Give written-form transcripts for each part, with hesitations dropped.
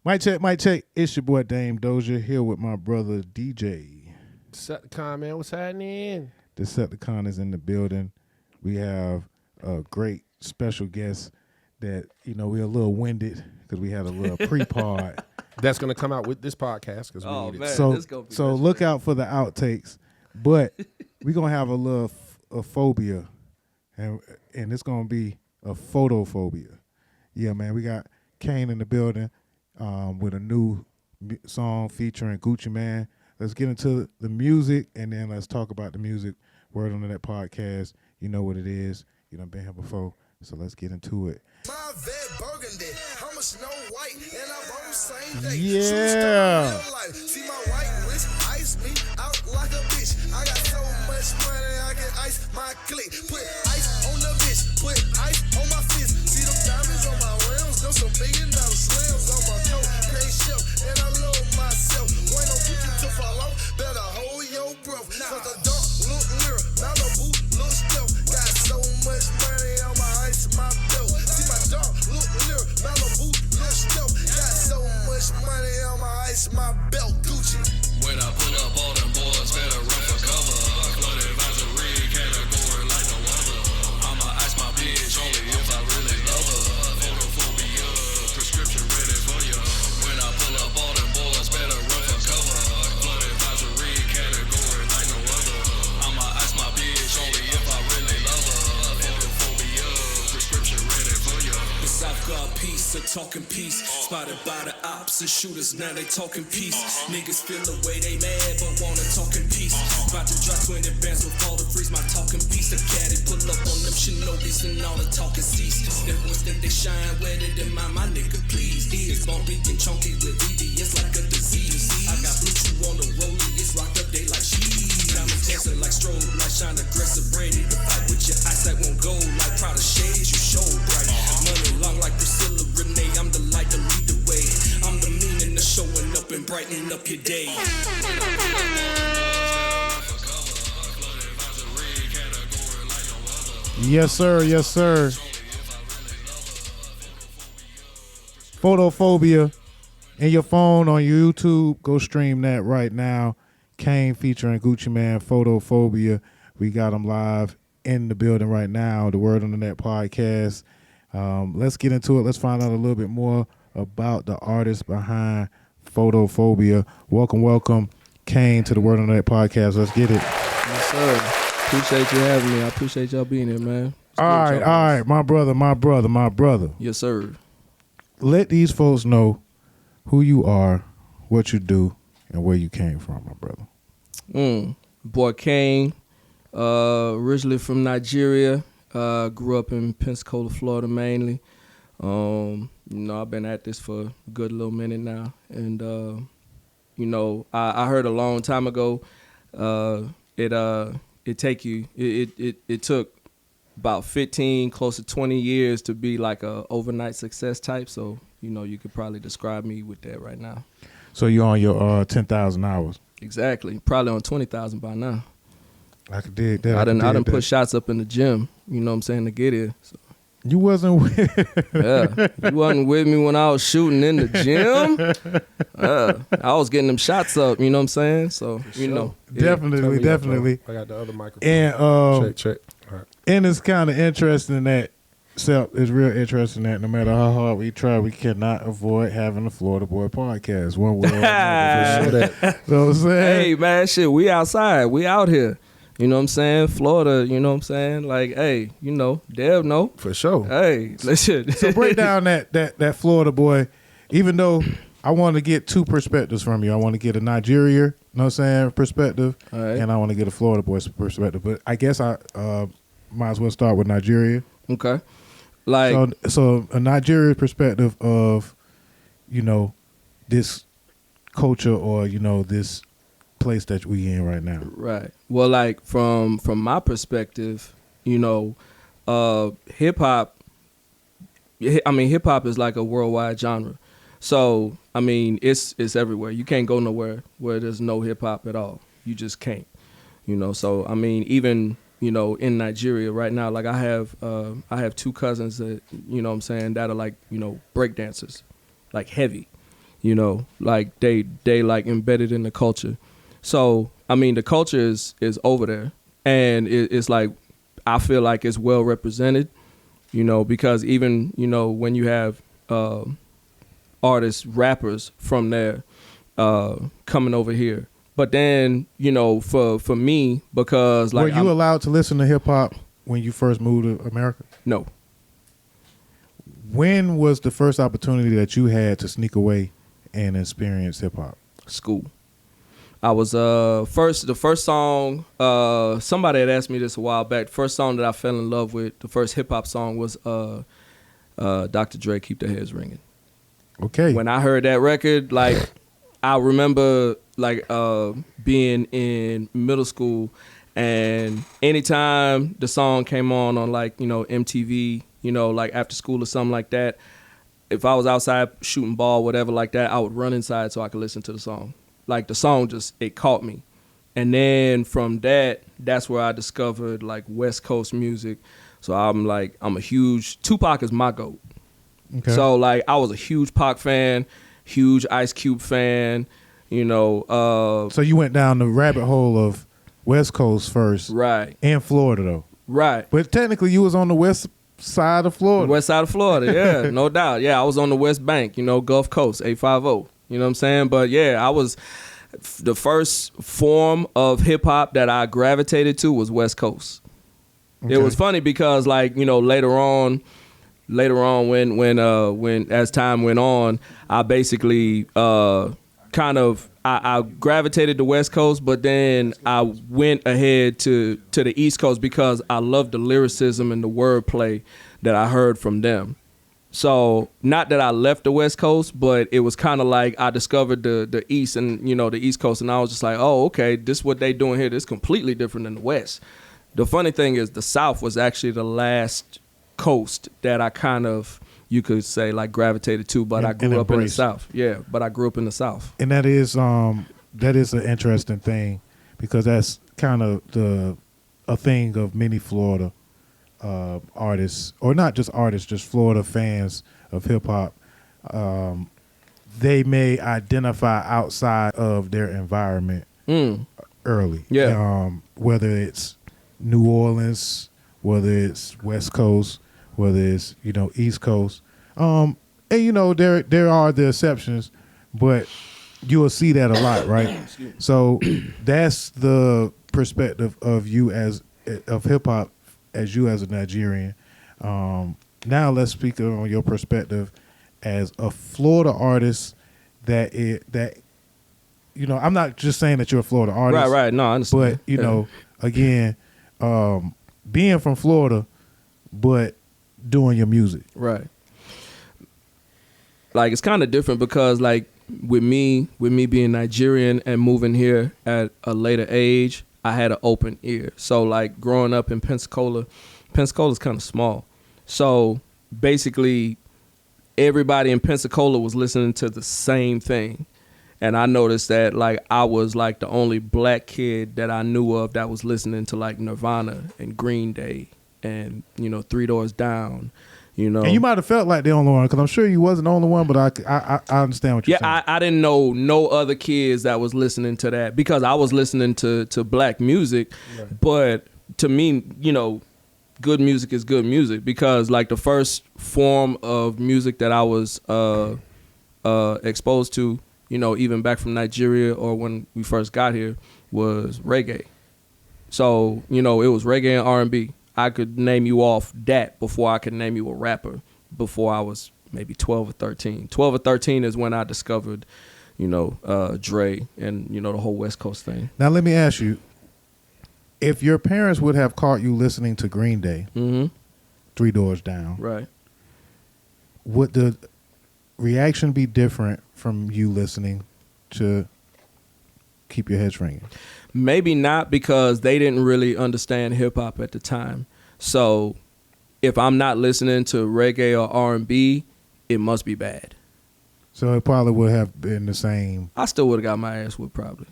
Mic check, mic check. It's your boy Dame Doja here with my brother DJ. Decepticon, man, what's happening? Decepticon is in the building. We have a great special guest that, we're a little winded because we had a little pre-pod. That's going to come out with this podcast because we need man, it. So look out for the outtakes. But we're going to have a little a phobia, and it's going to be a photophobia. Yeah, man, we got Kane in the building with a new song featuring Gucci Mane. Let's get into the music, and then let's talk about the music. Word on that podcast. You know what it is. You done been here before, so let's get into it. My vet burgundy, I'm a Snow White, and I'm on the same day. Yeah. See my white wrist, ice me out like a bitch. I got so much money, I can ice my click. Put ice on the bitch, put ice on my fist. See them diamonds on my rims, them some $1 billion slims on my coat. Great show, and I love myself. When I'm looking to fall off, better hold your breath. Cause the dark look lyric, Malibu look stealth. Got so much money on my ice, my belt. See my dark look lyric, Malibu look stealth. Got so much money on my ice, my belt. Gucci. When I pull up, all them boys better run for cover. Flood advisory, category like no other. I'ma ice my bitch only if I really love her. Photophobia, prescription ready for ya. When I pull up, all them boys better run for cover. Flood advisory, category like no other. I'ma ice my bitch only if I really love her. Photophobia, prescription ready for ya. The South Guard piece, a talking piece. Spotted by the ops and shooters, now they talking peace. Niggas feel the way they mad, but wanna talk in peace. About to drop 20 bands with all the freeze, my talking piece. The caddy pull up on them Shinobis and all the talking cease. Them boys think they shine wetter than my nigga, please. Ears bumpy and chunky with VVS like a disease. I got blue chew on the rollie, it's rocked up, they like cheese. Diamonds dancing like strobe, like shine aggressive, ready to fight with your eyesight won't go like proud of shades, you show bright. Money long like Priscilla Renee, I'm the light to lead the way. I'm the meaning of showing up and brightening up your day. Yes, sir. Yes, sir. Photophobia in your phone on YouTube. Go stream that right now. Kane featuring Gucci Mane, Photophobia. We got them live in the building right now. The Word on the Net podcast. Let's get into it. Let's find out a little bit more about the artist behind Photophobia. Welcome, Kane, to the Word on the Net podcast. Let's get it. Yes, sir. Appreciate you having me. I appreciate y'all being here, man. All right, my brother. Yes, sir. Let these folks know who you are, what you do, and where you came from, my brother. Boy Kane, originally from Nigeria. Grew up in Pensacola, Florida, mainly. I've been at this for a good little minute now, and I heard a long time ago. It took about 15, close to 20 years to be like a overnight success type. So you could probably describe me with that right now. So you're on your 10,000 hours. Exactly, probably on 20,000 by now. I could dig that. I done put shots up in the gym. You know what I'm saying, to get here. So. You wasn't with you wasn't with me when I was shooting in the gym. I was getting them shots up, you know what I'm saying? So, Definitely. I got the other microphone. And check. All right. And it's kind of interesting that it's real interesting that no matter how hard we try, we cannot avoid having a Florida Boy podcast. One way or another. You know what I'm saying? Hey, man, shit, we outside. We out here. You know what I'm saying? Florida, you know what I'm saying? Like, hey, Dev know. For sure. Hey, listen. So break down that Florida Boy, even though I want to get two perspectives from you. I want to get a Nigeria, you know what I'm saying, perspective, right, and I want to get a Florida Boy perspective. But I guess I might as well start with Nigeria. Okay. Like, so a Nigeria perspective of, this culture or, this place that we in right now. Right. Well, like from my perspective, hip hop. I mean, hip hop is like a worldwide genre. So I mean, it's everywhere. You can't go nowhere where there's no hip hop at all. You just can't. So I mean, even in Nigeria right now, like I have two cousins that that are like break dancers, like heavy. You know, like they like embedded in the culture. So I mean, the culture is over there, and it's like I feel like it's well represented. You know, because even when you have artists, rappers from there coming over here. But then, for me, because like were you allowed to listen to hip hop when you first moved to America? No. When was the first opportunity that you had to sneak away and experience hip hop? School. I was the first song, somebody had asked me this a while back. The first song that I fell in love with, the first hip hop song was Dr. Dre, Keep the Heads Ringing. Okay. When I heard that record, like I remember like being in middle school, and anytime the song came on like MTV, like after school or something like that, if I was outside shooting ball, whatever like that, I would run inside so I could listen to the song. Like the song it caught me. And then from that's where I discovered like West Coast music. So I'm a huge, Tupac is my GOAT. Okay. So like I was a huge Pac fan, huge Ice Cube fan, So you went down the rabbit hole of West Coast first. Right. In Florida though. Right. But technically you was on the west side of Florida. West side of Florida, yeah, no doubt. Yeah, I was on the West Bank, Gulf Coast, 850. You know what I'm saying? But yeah, I was the first form of hip hop that I gravitated to was West Coast. Okay. It was funny because like, later on when as time went on, I basically I gravitated to West Coast, but then I went ahead to the East Coast because I loved the lyricism and the wordplay that I heard from them. So not that I left the West Coast, but it was kind of like I discovered the East and, the East Coast. And I was just like, oh, okay, this is what they doing here. This is completely different than the West. The funny thing is the South was actually the last coast that I kind of, you could say, like gravitated to, but I grew up in the South. Yeah, but I grew up in the South. And that is an interesting thing because that's kind of a thing of many Florida artists, or not just artists, just Florida fans of hip hop. They may identify outside of their environment early. Yeah. Whether it's New Orleans, whether it's West Coast, whether it's East Coast, and there are the exceptions, but you will see that a lot, right? So that's the perspective of you of hip hop as you as a Nigerian. Now let's speak on your perspective as a Florida artist. I'm not just saying that you're a Florida artist, Right. No, I understand. But again, being from Florida, but doing your music, right. Like it's kind of different because like with me being Nigerian and moving here at a later age, I had an open ear. So like growing up in Pensacola's kind of small. So basically everybody in Pensacola was listening to the same thing. And I noticed that like I was like the only black kid that I knew of that was listening to like Nirvana and Green Day and, Three Doors Down, And you might have felt like the only one because I'm sure you wasn't the only one, but I understand what you're saying. Yeah, I didn't know no other kids that was listening to that because I was listening to black music. Right. But to me, good music is good music because like the first form of music that I was exposed to, even back from Nigeria or when we first got here was reggae. So, it was reggae and R&B. I could name you off that before I could name you a rapper before I was maybe 12 or 13. 12 or 13 is when I discovered, Dre and, the whole West Coast thing. Now, let me ask you, if your parents would have caught you listening to Green Day, Three Doors Down, right, would the reaction be different from you listening to Keep Your Heads Ringing? Maybe not because they didn't really understand hip hop at the time. So if I'm not listening to reggae or R&B, it must be bad. So it probably would have been the same. I still would have got my ass whipped probably.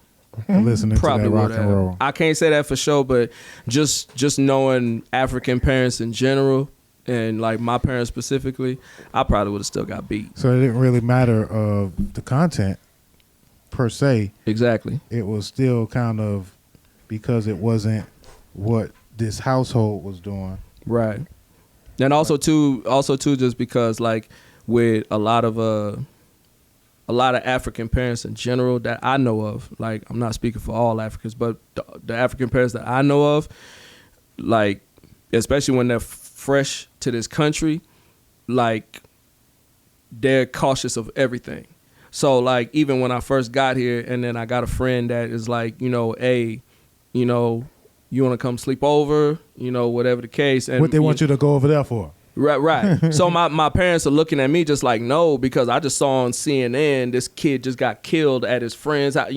Listening Probably to that rock would and have. roll. I can't say that for sure, but just knowing African parents in general and like my parents specifically, I probably would have still got beat. So it didn't really matter the content per se. Exactly. It was still kind of because it wasn't what this household was doing. Right. And also too, just because like with a lot of African parents in general that I know of, like I'm not speaking for all Africans, but the African parents that I know of, like especially when they're fresh to this country, like they're cautious of everything. So like even when I first got here, and then I got a friend that is like, hey, you want to come sleep over, whatever the case. And What they want you to go over there for? Right. So my parents are looking at me just like, no, because I just saw on CNN this kid just got killed at his friend's house.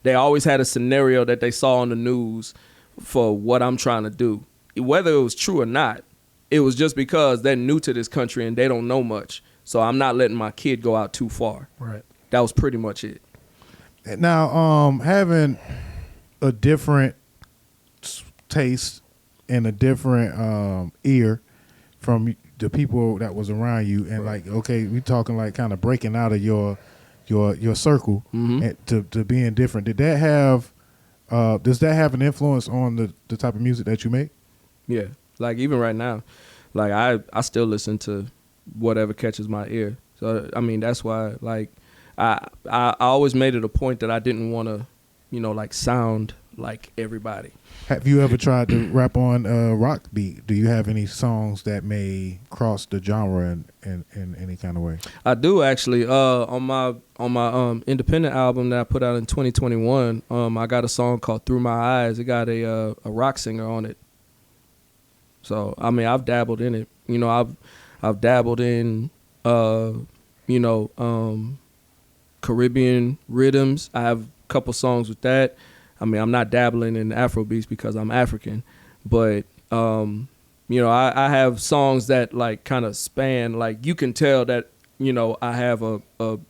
They always had a scenario that they saw on the news for what I'm trying to do. Whether it was true or not, it was just because they're new to this country and they don't know much. So I'm not letting my kid go out too far. Right. That was pretty much it. Now, having a different taste and a different ear from the people that was around you, and like, okay, we talking like kind of breaking out of your circle and to being different. Did that have does that have an influence on the type of music that you make? Yeah. Like even right now, like I still listen to whatever catches my ear. So I mean that's why like I always made it a point that I didn't want to, like sound like everybody. Have you ever tried to rap on a rock beat? Do you have any songs that may cross the genre in any kind of way? I do actually. On my independent album that I put out in 2021, I got a song called "Through My Eyes." It got a rock singer on it. So I mean, I've dabbled in it. I've dabbled in Caribbean rhythms. I have a couple songs with that. I mean, I'm not dabbling in Afro beats because I'm African, but I have songs that like kind of span. Like you can tell that I have a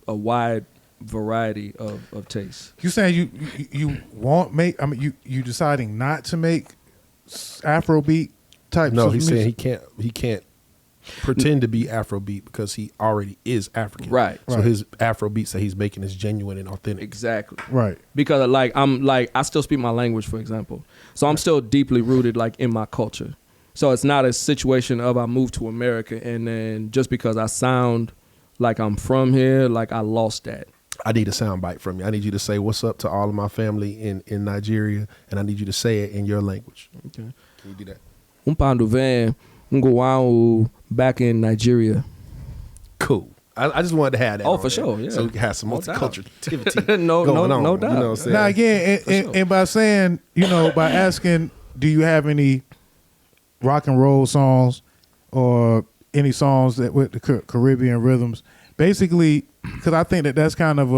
wide variety of tastes. You saying you won't make? I mean, you deciding not to make Afrobeat type? No, of he's music? saying he can't pretend to be Afrobeat because he already is African. Right. So Right. his Afrobeats that he's making is genuine and authentic. Exactly. Right. Because I still speak my language, for example. So I'm still deeply rooted like in my culture. So it's not a situation of I moved to America and then just because I sound like I'm from here, like I lost that. I need a soundbite from you. I need you to say what's up to all of my family in Nigeria, and I need you to say it in your language. Okay. Can you do that? Umpando van Ngwao back in Nigeria. Cool. I just wanted to have that. Oh, on for there sure, yeah. So we can have some No doubt. multiculturality No going on. doubt. You know what I'm saying? Now again, and by saying, by asking, do you have any rock and roll songs or any songs that with the Caribbean rhythms? Basically, because I think that's kind of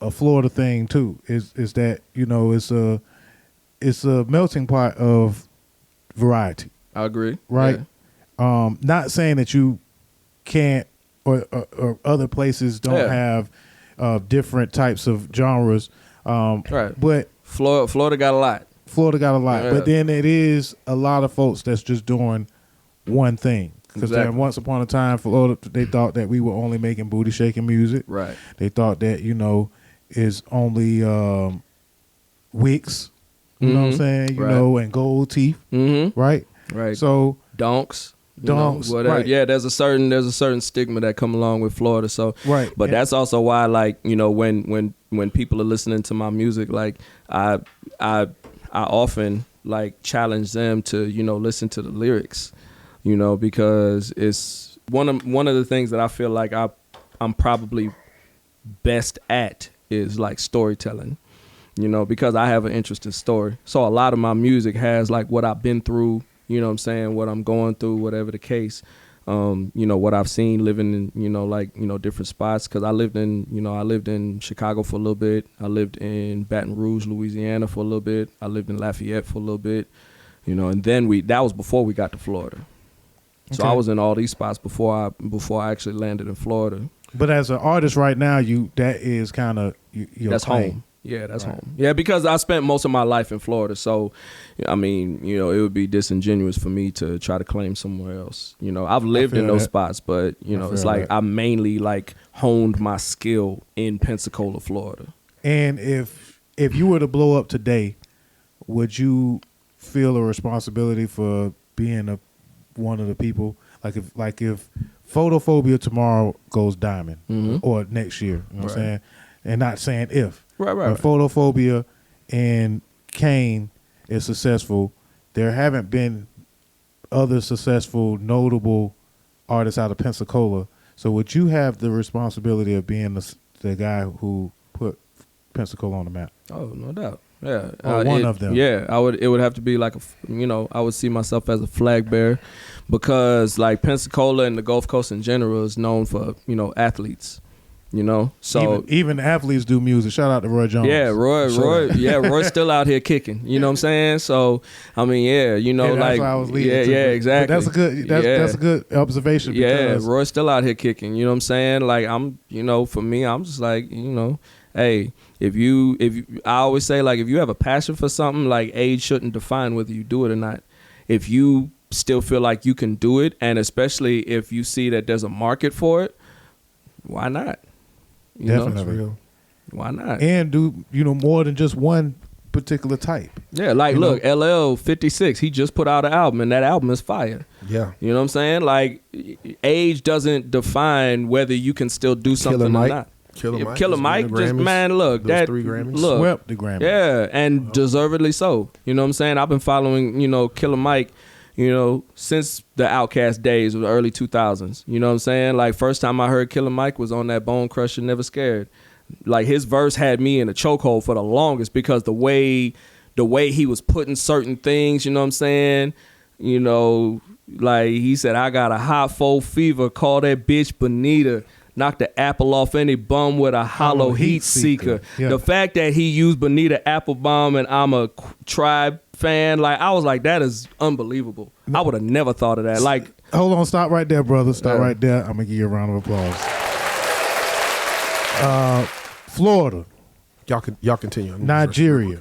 a Florida thing too. Is that it's a melting pot of variety, I agree. right? Yeah. Not saying that you can't or other places don't Yeah. have different types of genres, Right. but Florida got a lot. Florida got a lot. Yeah. But then it is a lot of folks that's just doing one thing. Because Exactly. then once upon a time, Florida, they thought that we were only making booty shaking music. Right. They thought that is only Wicks, you know what I'm saying, Right. and gold teeth, Mm-hmm. right? Right. So Donks. Donks, whatever. right. Yeah, there's a certain stigma that come along with Florida. So right, but that's also why like, when people are listening to my music, like I often like challenge them to, listen to the lyrics, because it's one of the things that I feel like I'm probably best at is like storytelling. Because I have an interesting story. So a lot of my music has like what I've been through, what I'm going through, whatever the case, what I've seen living in, different spots. Cause I lived in Chicago for a little bit. I lived in Baton Rouge, Louisiana for a little bit. I lived in Lafayette for a little bit, and then that was before we got to Florida. So Okay. I was in all these spots before I actually landed in Florida. But as an artist right now, that is kind of your That's claim. home. Yeah, that's Right. home. Yeah, because I spent most of my life in Florida, so I mean, you know, it would be disingenuous for me to try to claim somewhere else. You know, I've lived in feel those that. spots, but you I know, it's feel like that. I mainly like honed my skill in Pensacola, Florida. And if you were to blow up today, would you feel a responsibility for being one of the people? Like if Photophobia tomorrow goes diamond, Mhm. or next year, you know what I'm Right. saying? And not saying if. Right, right, When right. Photophobia and Kane is successful, there haven't been other successful, notable artists out of Pensacola. So would you have the responsibility of being the guy who put Pensacola on the map? Oh, no doubt. Yeah, Or one of them. Yeah, I would. It would have to be like I would see myself as a flag bearer, because like Pensacola and the Gulf Coast in general is known for athletes. So even athletes do music. Shout out to Roy Jones. yeah, Roy's still out here kicking. You know what I'm saying? So I mean, Yeah, that's like why I was leading to, yeah, but exactly. That's a good. That's a good observation. Yeah, Because Roy's still out here kicking. You know what I'm saying? Like for me, I'm just like, hey, I always say, like, if you have a passion for something, like, age shouldn't define whether you do it or not. If you still feel like you can do it, and especially if you see that there's a market for it, why not? You know? Definitely. Real. Why not? and do more than just one particular type. Yeah, like, you look, LL 56, he just put out an album, and that album is fire. Yeah. You know what I'm saying? Like, age doesn't define whether you can still do something Mike. or not. Killer Mike. Killer just Mike, won the just Grammys. man, look, Those that 3 Grammys. look, Swept the Grammys. yeah, and deservedly so. You know what I'm saying? I've been following, Killer Mike, since the Outkast days of the early 2000s. You know what I'm saying? Like, first time I heard Killer Mike was on that Bone Crusher, Never Scared. Like, his verse had me in a chokehold for the longest, because the way he was putting certain things, you know what I'm saying? Like, he said, I got a hot 4 fever, call that bitch Bonita. Knock the apple off any bum with a hollow heat seeker. Yeah. The fact that he used Bonita Applebaum and I'm a Tribe fan, like, I was like, that is unbelievable. I would have never thought of that. Like, Hold on, stop right there, brother. Stop Yeah. right there. I'm gonna give you a round of applause. Florida, Y'all continue. I'm Nigeria,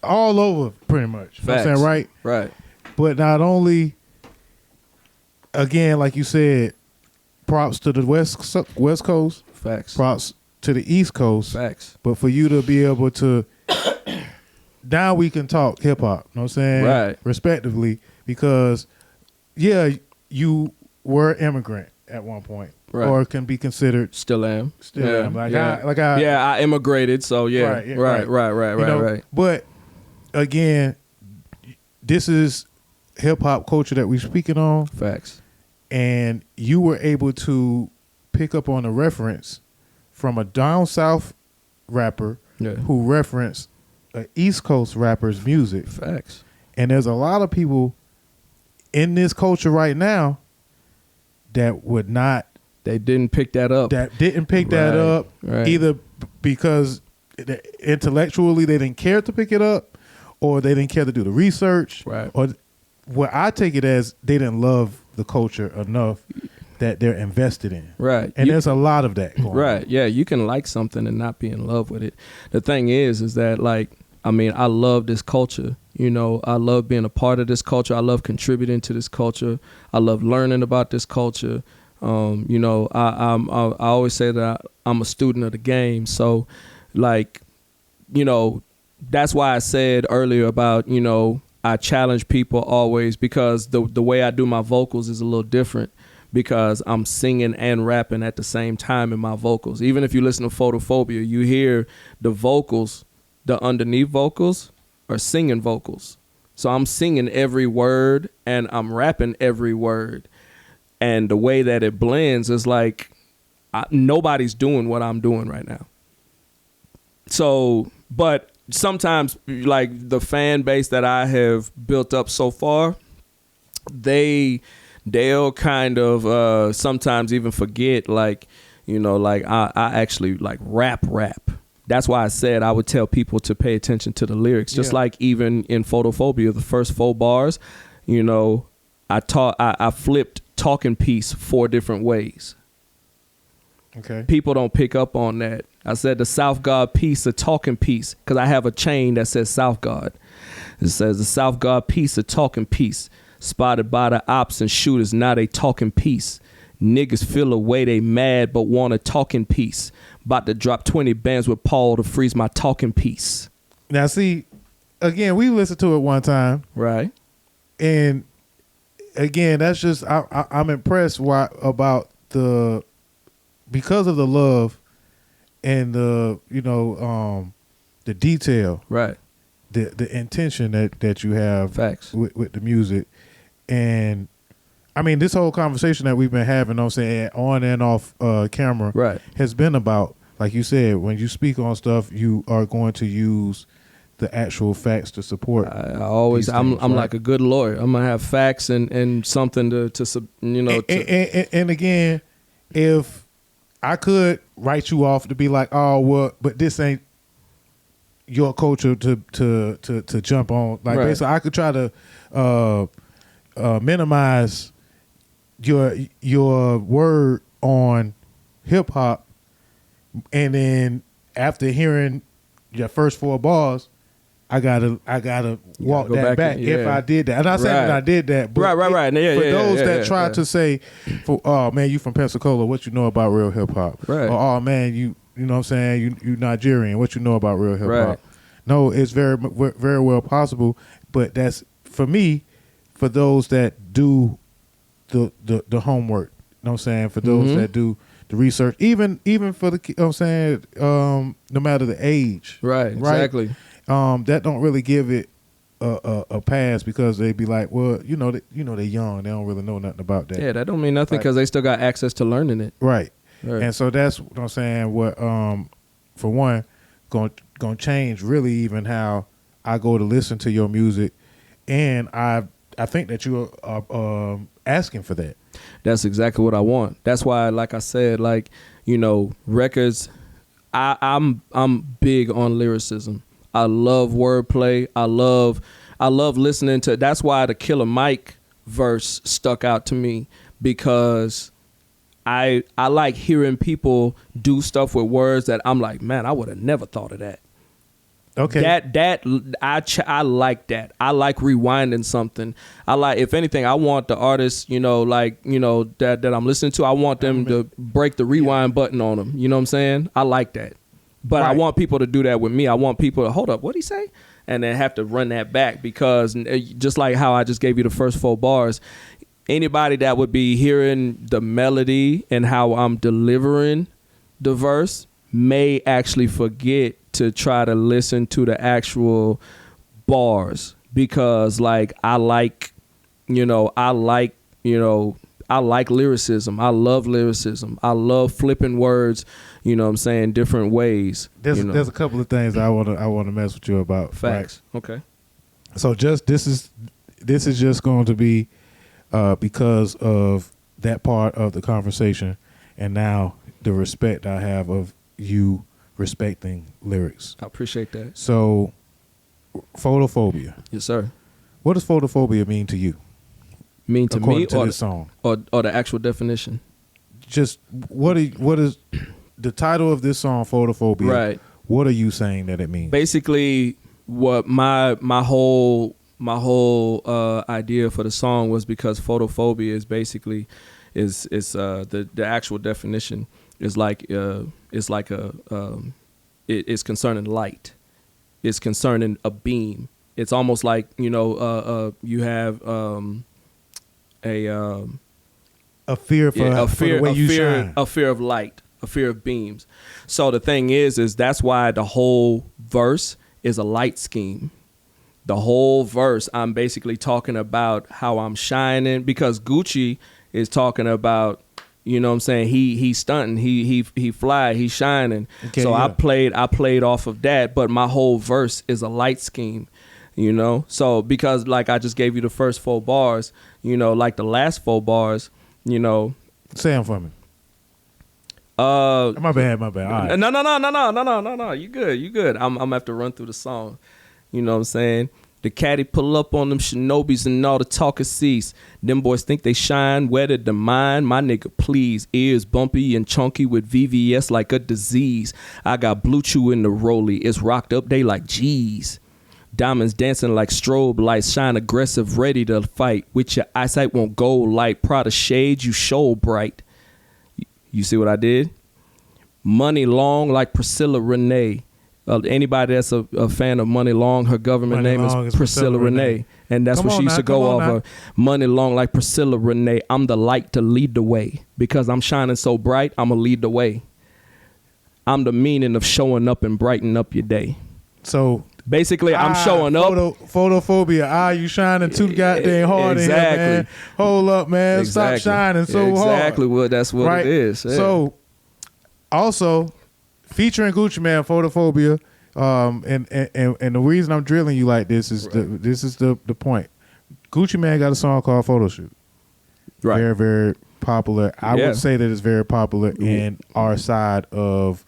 all over pretty much. You know what I'm saying, right? Right. But not only, again, like you said, props to the West Coast, Facts. props to the East Coast. Facts. But for you to be able to, now we can talk hip hop, you know what I'm saying? Right. Respectively, because, yeah, you were immigrant at one point, Right. or can be considered Still am. still yeah. am. Like yeah. I I immigrated, so yeah. Right, yeah, Right. you know, Right. But again, this is hip hop culture that we're speaking on, Facts. and you were able to pick up on a reference from a down south rapper Yeah. who referenced an East Coast rapper's music. Facts. And there's a lot of people in this culture right now that would not, They didn't pick that up. that didn't pick that Right, up, right. either because intellectually they didn't care to pick it up, or they didn't care to do the research, Right. or what I take it as, they didn't love the culture enough that they're invested in. Right. And You- there's a lot of that going Right. on. Yeah, you can like something and not be in love with it. The thing is that, like, I mean, I love this culture. I love being a part of this culture. I love contributing to this culture. I love learning about this culture. I always say that I'm a student of the game. So, like, that's why I said earlier about, I challenge people always, because the way I do my vocals is a little different, because I'm singing and rapping at the same time in my vocals. Even if you listen to Photophobia, you hear the vocals, the underneath vocals are singing vocals. So I'm singing every word and I'm rapping every word. And the way that it blends is like nobody's doing what I'm doing right now. So, but sometimes, like, the fan base that I have built up so far, they'll kind of sometimes even forget, like, like I actually like rap. That's why I said I would tell people to pay attention to the lyrics. Just Yeah. like even in Photophobia, the first 4 bars, I flipped talking piece 4 different ways. Okay. People don't pick up on that. I said the South God piece, a talking piece, because I have a chain that says South God. It says the South God piece, a talking piece. Spotted by the ops and shooters, now they talking piece. Niggas feel away, they mad, but want a talking piece. About to drop 20 bands with Paul to freeze my talking piece. Now, see, again, we listened to it one time, Right. and again, that's just I'm impressed about because of the love and the the detail, Right. the intention that you have Facts. with the music. And I mean, this whole conversation that we've been having, I'm saying, on and off camera, Right. has been about, like you said, when you speak on stuff, you are going to use the actual facts to support. I always, these I'm things, right? like a good lawyer. I'm gonna have facts and something And again, if I could write you off to be like, oh well, but this ain't your culture to jump on. Like Right. basically, I could try to minimize your word on hip hop, and then after hearing your first 4 bars, I gotta walk go that back back and- if yeah. I did that. I'm not saying that Right. I did that, but Right. Yeah, for yeah, those yeah, that yeah, try yeah. to say, "Oh man, you from Pensacola? What you know about real hip hop?" Right. Or, "Oh man, you know what I'm saying? You Nigerian? What you know about real hip hop?" Right. No, it's very well possible, but that's for me. For those that do the homework, you know what I'm saying? For those that do the research, even for the, you know what I'm saying, no matter the age, Right. Exactly. that don't really give it a pass, because they be like, well, they young, they don't really know nothing about that, Yeah, that don't mean nothing Right. because they still got access to learning it. right? Right. And so that's what I'm saying. What for one, gonna change really even how I go to listen to your music, and I think that you are asking for that. That's exactly what I want. That's why, like I said, records. I'm big on lyricism. I love wordplay. I love listening to. That's why the Killer Mike verse stuck out to me, because I like hearing people do stuff with words that I'm like, man, I would have never thought of that. Okay. I like that. I like rewinding something. I like, if anything, I want the artists, that I'm listening to, I want them to break the rewind button on them. You know what I'm saying? I like that. But I Right. want people to do that with me. I want people to, hold up, what'd he say? And then have to run that back, because just like how I just gave you the first 4 bars, anybody that would be hearing the melody and how I'm delivering the verse may actually forget to try to listen to the actual bars, because I like lyricism. I love lyricism. I love flipping words, different ways. There's a couple of things I want to mess with you about. Facts. Right? Okay. So just this is just going to be because of that part of the conversation, and now the respect I have of you respecting lyrics. I appreciate that. So, photophobia. Yes, sir. What does photophobia mean to you? Mean to according me, to or this song? or the actual definition? Just what is the title of this song? Photophobia. Right. What are you saying that it means? Basically, what my whole idea for the song was, because photophobia is basically the actual definition is it's concerning light. It's concerning a beam. It's almost like you have A fear for, for the way you shine. a fear of light, a fear of beams. So the thing is that's why the whole verse is a light scheme. The whole verse, I'm basically talking about how I'm shining, because Gucci is talking about, you know what I'm saying, he's stunting, he fly, he's shining. Okay, so yeah. I played off of that, but my whole verse is a light scheme. So because like I just gave you the first 4 bars, like the last 4 bars, Say them for me. uh My bad. All right. no. You good. I'm gonna have to run through the song. You know what I'm saying? The caddy pull up on them shinobis and all the talker sees. Them boys think they shine wetter than mine. My nigga, please. Ears bumpy and chunky with VVS like a disease. I got Blue Chew in the rollie. It's rocked up, they like G's. Diamonds dancing like strobe lights. Shine aggressive, ready to fight. With your eyesight won't go light. Prada shades, you show bright. You see what I did? Money long like Priscilla Renee. Anybody that's a fan of Money Long, her government Money name Long is Priscilla Renee. And that's Come what she on used now, to go come on off of. Money Long like Priscilla Renee. I'm the light to lead the way. Because I'm shining so bright, I'm going to lead the way. I'm the meaning of showing up and brighten up your day. So basically, I'm showing up. Photophobia. You shining too goddamn hard in here, man. Hold up, man. Exactly. Stop shining so hard. Exactly what that's what Right? it is. Yeah. So, also featuring Gucci Man, Photophobia, and the reason I'm drilling you like this is the point. Gucci Man got a song called Photo Shoot. right. Very, very popular. I Yeah. would say that it's very popular in our side of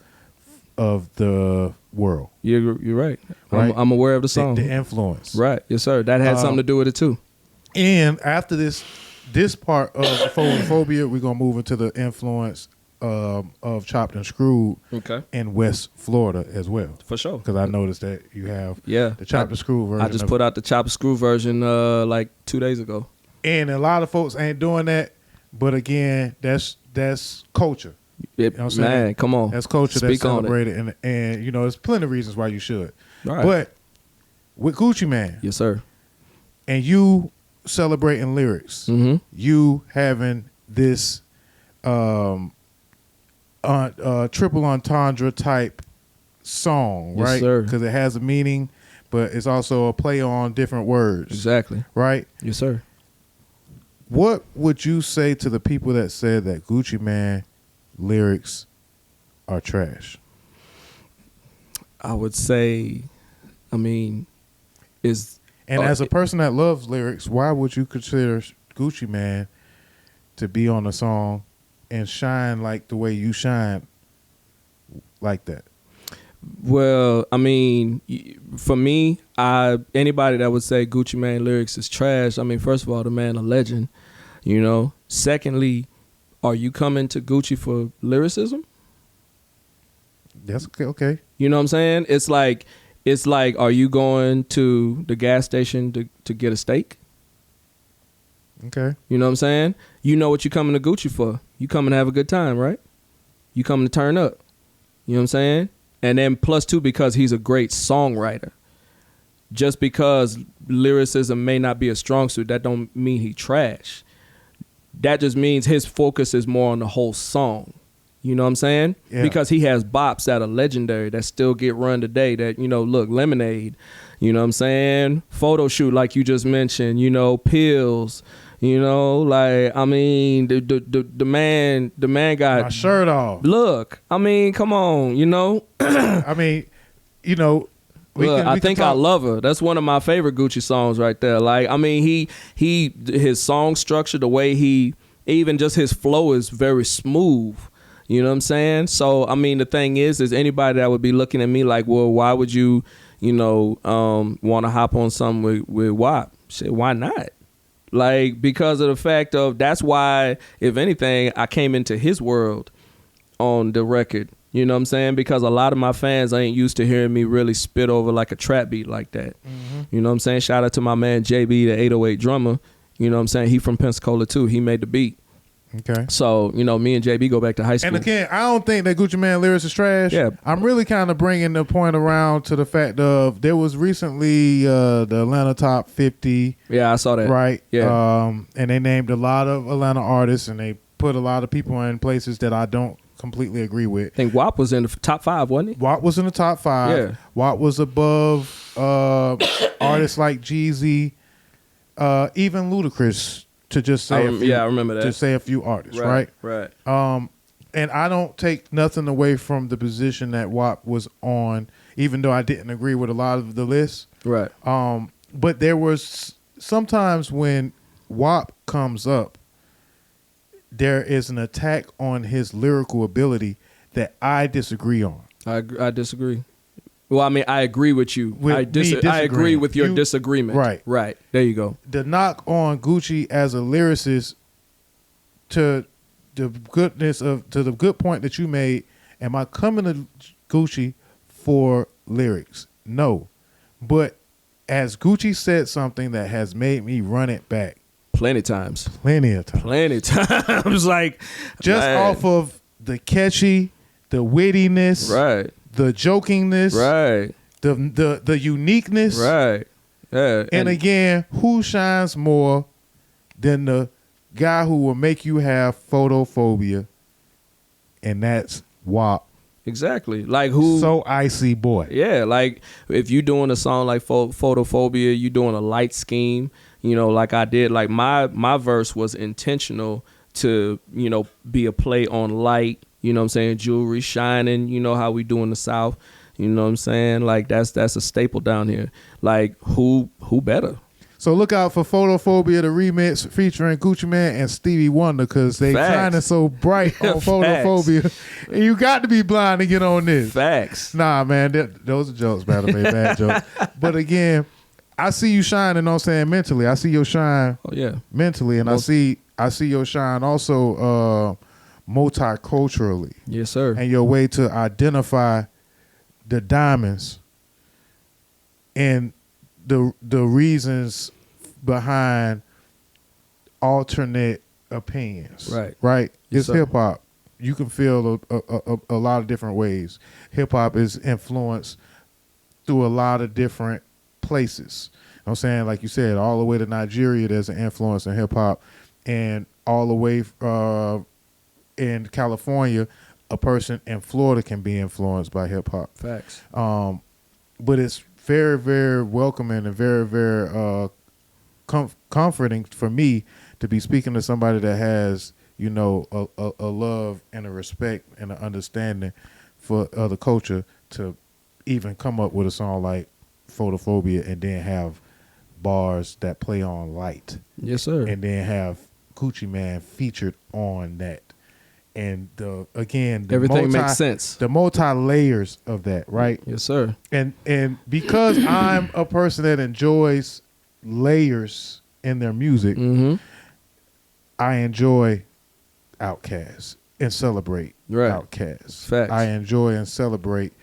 the world. You're right. Right. I'm aware of the song. The influence. Right. Yes, sir. That had something to do with it too. And after this part of Photophobia, we're gonna move into the influence of Chopped and Screwed Okay. in West Florida as well. For sure. Because I noticed that you have Yeah. the Chopped and Screwed version. I just of put out the Chop and Screw version like 2 days ago. and a lot of folks ain't doing that. But again, that's culture. You know what I'm saying? Man, come on. That's culture that's Speak on it. celebrated, and you know, there's plenty of reasons why you should. Right. But with Gucci Man Yes, sir. and you celebrating lyrics, Mm-hmm. you having this triple entendre type song, Yes, right? sir. Because it has a meaning, but it's also a play on different words, Exactly. right? Yes, sir. What would you say to the people that said that Gucci Man lyrics are trash? I would say, I mean, is And Oh, as a person that loves lyrics, why would you consider Gucci Man to be on a song and shine like the way you shine like that? well, I mean, for me, anybody that would say Gucci Mane lyrics is trash, I mean, first of all, the man a legend, you know. Secondly, are you coming to Gucci for lyricism? That's okay. You know what I'm saying? It's like, are you going to the gas station to get a steak? Okay. You know what I'm saying? You know what you coming to Gucci for. You coming to have a good time, right? You coming to turn up. You know what I'm saying? And then plus two, because he's a great songwriter. Just because lyricism may not be a strong suit, that don't mean he trash. That just means his focus is more on the whole song. You know what I'm saying? Yeah. Because he has bops that are legendary that still get run today that, you know, look, Lemonade, you know what I'm saying? Photo Shoot, like you just mentioned, you know, Pills, you know, like, I mean, the man got My shirt off. Look, I mean, come on, you know. I mean, you know, Look, I think I talk- love her. That's one of my favorite Gucci songs right there. Like, I mean, his song structure, the way even just his flow is very smooth. You know what I'm saying? So, I mean, the thing is anybody that would be looking at me like, well, why would you, you know, want to hop on something with WAP? Shit, why not? Like, because of the fact of, that's why, if anything, I came into his world on the record. You know what I'm saying? Because a lot of my fans ain't used to hearing me really spit over like a trap beat like that. Mm-hmm. You know what I'm saying? Shout out to my man JB, the 808 drummer. You know what I'm saying? He from Pensacola too. He made the beat. Okay. So, you know, me and JB go back to high school. And again, I don't think that Gucci Man lyrics is trash. Yeah. I'm really kind of bringing the point around to the fact of there was recently the Atlanta Top 50, Yeah, I saw that. right? Yeah. And they named a lot of Atlanta artists, and they put a lot of people in places that I don't completely agree with. I think WAP was in the top 5, wasn't he? Watt was in the top 5. Yeah. Watt was above artists like Jeezy, even Ludacris, to just say I remember that. to say a few artists, right? Right. And I don't take nothing away from the position that WAP was on, even though I didn't agree with a lot of the lists. Right. But there was sometimes when WAP comes up, there is an attack on his lyrical ability that I disagree on. I disagree. Well, I mean, I agree with you. With I me agree disagreeing. with your You- disagreement. Right. Right. There you go. The knock on Gucci as a lyricist to the good point that you made, am I coming to Gucci for lyrics? No. But as Gucci said something that has made me run it back Plenty times. plenty of times. Plenty times. Like, Just man. off of the catchy, the wittiness, Right. the jokingness, Right. the uniqueness. Right. Yeah. And again, who shines more than the guy who will make you have photophobia? And that's WAP. exactly. Like who? So icy boy. Yeah, like if you doing a song like Photophobia, you doing a light scheme, you know, like I did. Like my verse was intentional to, you know, be a play on light, you know what I'm saying, jewelry shining, you know how we do in the South, you know what I'm saying? Like that's a staple down here. Like who better? So look out for Photophobia, the remix featuring Gucci Man and Stevie Wonder, because they Facts. shining so bright on Facts. Photophobia. And you got to be blind to get on this. Facts. Nah, man, those are jokes, by the way, bad jokes. But again, I see you shining, you know what I'm saying, mentally. I see your shine Oh yeah. mentally, and I see your shine also multiculturally, Yes, sir. and your way to identify the diamonds and the reasons behind alternate opinions. Right. Yes, It's sir. hip hop. You can feel a lot of different ways. Hip hop is influenced through a lot of different places. You know what I'm saying, like you said, all the way to Nigeria, there's an influence in hip hop, and all the way in California, a person in Florida can be influenced by hip hop. Facts. But it's very, very welcoming and very, very comforting for me to be speaking to somebody that has, you know, a love and a respect and an understanding for other culture, to even come up with a song like Photophobia and then have bars that play on light, Yes, sir. and then have Gucci Man featured on that. And the Everything makes sense. The multi layers of that, right? Yes, sir. And because I'm a person that enjoys layers in their music, Mm-hmm. I enjoy Outkast and celebrate Right. Outkast. Facts. I enjoy and celebrate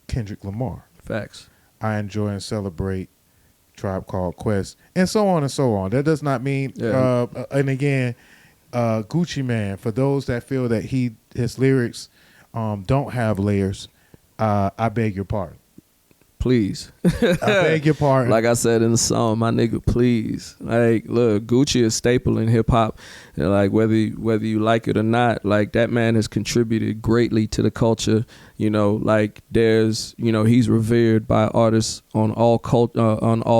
Kendrick Lamar. Facts. I enjoy and celebrate Tribe Called Quest, and so on and so on. That does not mean, Yeah. and again, Gucci Man, for those that feel that his lyrics don't have layers, I beg your pardon. Please. I beg your pardon. Like I said in the song, my nigga, please. Like, look, Gucci is staple in hip hop. And like whether you like it or not, like that man has contributed greatly to the culture. You know, like there's, you know, he's revered by artists on all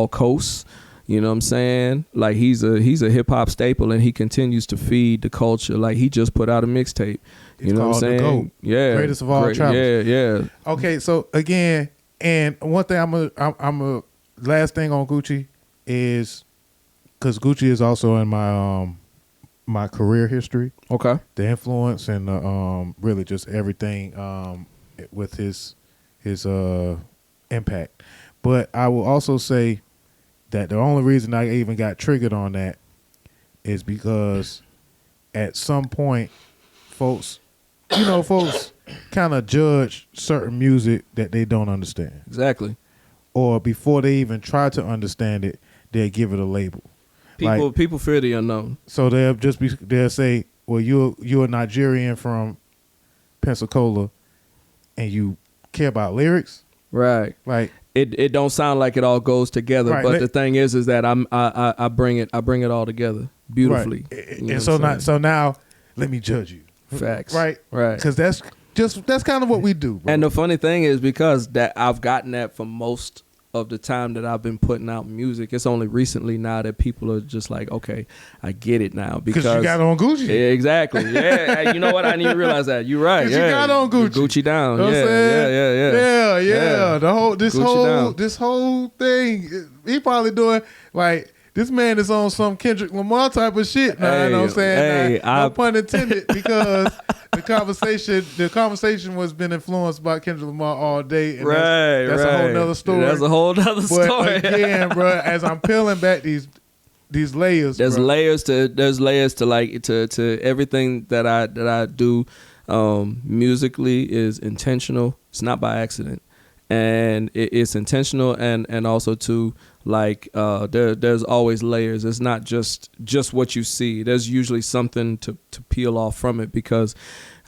coasts. You know what I'm saying? Like he's a hip hop staple, and he continues to feed the culture. Like he just put out a mixtape. You It's know what I'm called The saying? GOAT. Yeah, Greatest of all travelers. Yeah. Okay, so again, and one thing I'm a last thing on Gucci is, because Gucci is also in my my career history, Okay. the influence and really just everything with his impact. But I will also say that the only reason I even got triggered on that is because at some point, folks kind of judge certain music that they don't understand, Exactly. or before they even try to understand it, they'll give it a label. People fear the unknown. So they'll say, well, you're a Nigerian from Pensacola, and you care about lyrics, Right. like. It don't sound like it all goes together, Right, but the thing is that I bring it all together beautifully. Right. You know And what I'm saying? now let me judge you. Facts. Right. Right. Because that's kind of what we do, bro. And the funny thing is, because that I've gotten that for most of the time that I've been putting out music. It's only recently now that people are just like, okay, I get it now, because you got on Gucci. Yeah, exactly. Yeah, you know what? I didn't even realize that. You're right. 'Cause Yeah, you got on Gucci. Gucci down. You know what I'm Yeah, saying? yeah. The whole Gucci down. this whole thing, he probably doing like this man is on some Kendrick Lamar type of shit. Now, you know what I'm saying? Hey, No pun intended, because the conversation was been influenced by Kendrick Lamar all day. And that's a whole nother story. That's a whole nother story. But again, bro, as I'm peeling back these layers, there's bro. layers to like to everything that I do. Musically is intentional. It's not by accident, and it's intentional, and also too, like there's always layers. It's not just what you see. There's usually something to peel off from it, because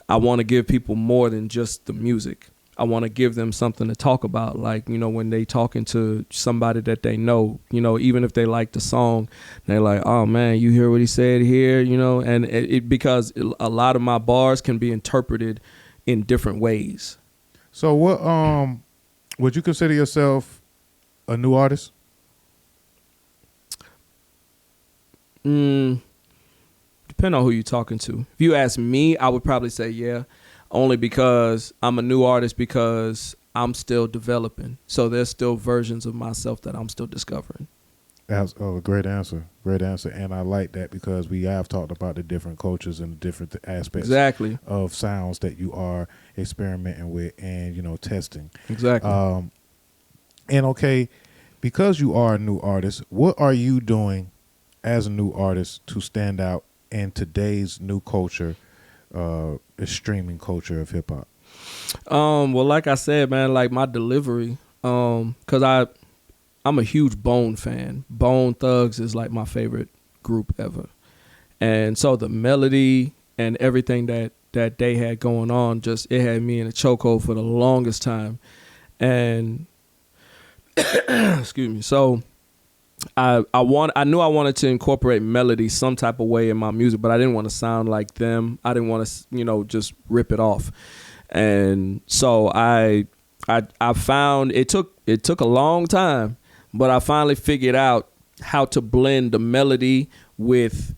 I want to give people more than just the music. I want to give them something to talk about. Like, you know, when they talking to somebody that they know, you know, even if they like the song, they're like, oh man, you hear what he said here, you know, and it because a lot of my bars can be interpreted in different ways. So what would you consider yourself a new artist? Depending on who you're talking to. If you ask me, I would probably say yeah. Only because I'm a new artist, because I'm still developing. So there's still versions of myself that I'm still discovering. Oh, great answer. Great answer. And I like that, because we have talked about the different cultures and the different aspects Exactly. of sounds that you are experimenting with and, you know, testing. Exactly. And okay, because you are a new artist, what are you doing as a new artist to stand out in today's new culture, streaming culture of hip hop? Well, like I said, man, like my delivery, cause I'm a huge Bone fan. Bone Thugs is like my favorite group ever. And so the melody and everything that they had going on, just, it had me in a chokehold for the longest time. And excuse me. So I knew I wanted to incorporate melody some type of way in my music, but I didn't want to sound like them. I didn't want to, you know, just rip it off. And so I found it took a long time, but I finally figured out how to blend the melody with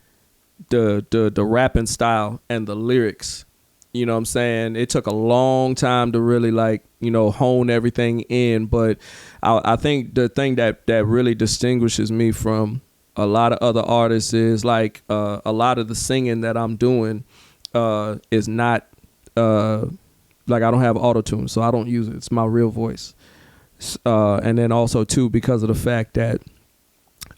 the rapping style and the lyrics. You know what I'm saying? It took a long time to really, like, you know, hone everything in. But I think the thing that really distinguishes me from a lot of other artists is, like, a lot of the singing that I'm doing is not, like, I don't have auto-tune, so I don't use it. It's my real voice. And then also, too, because of the fact that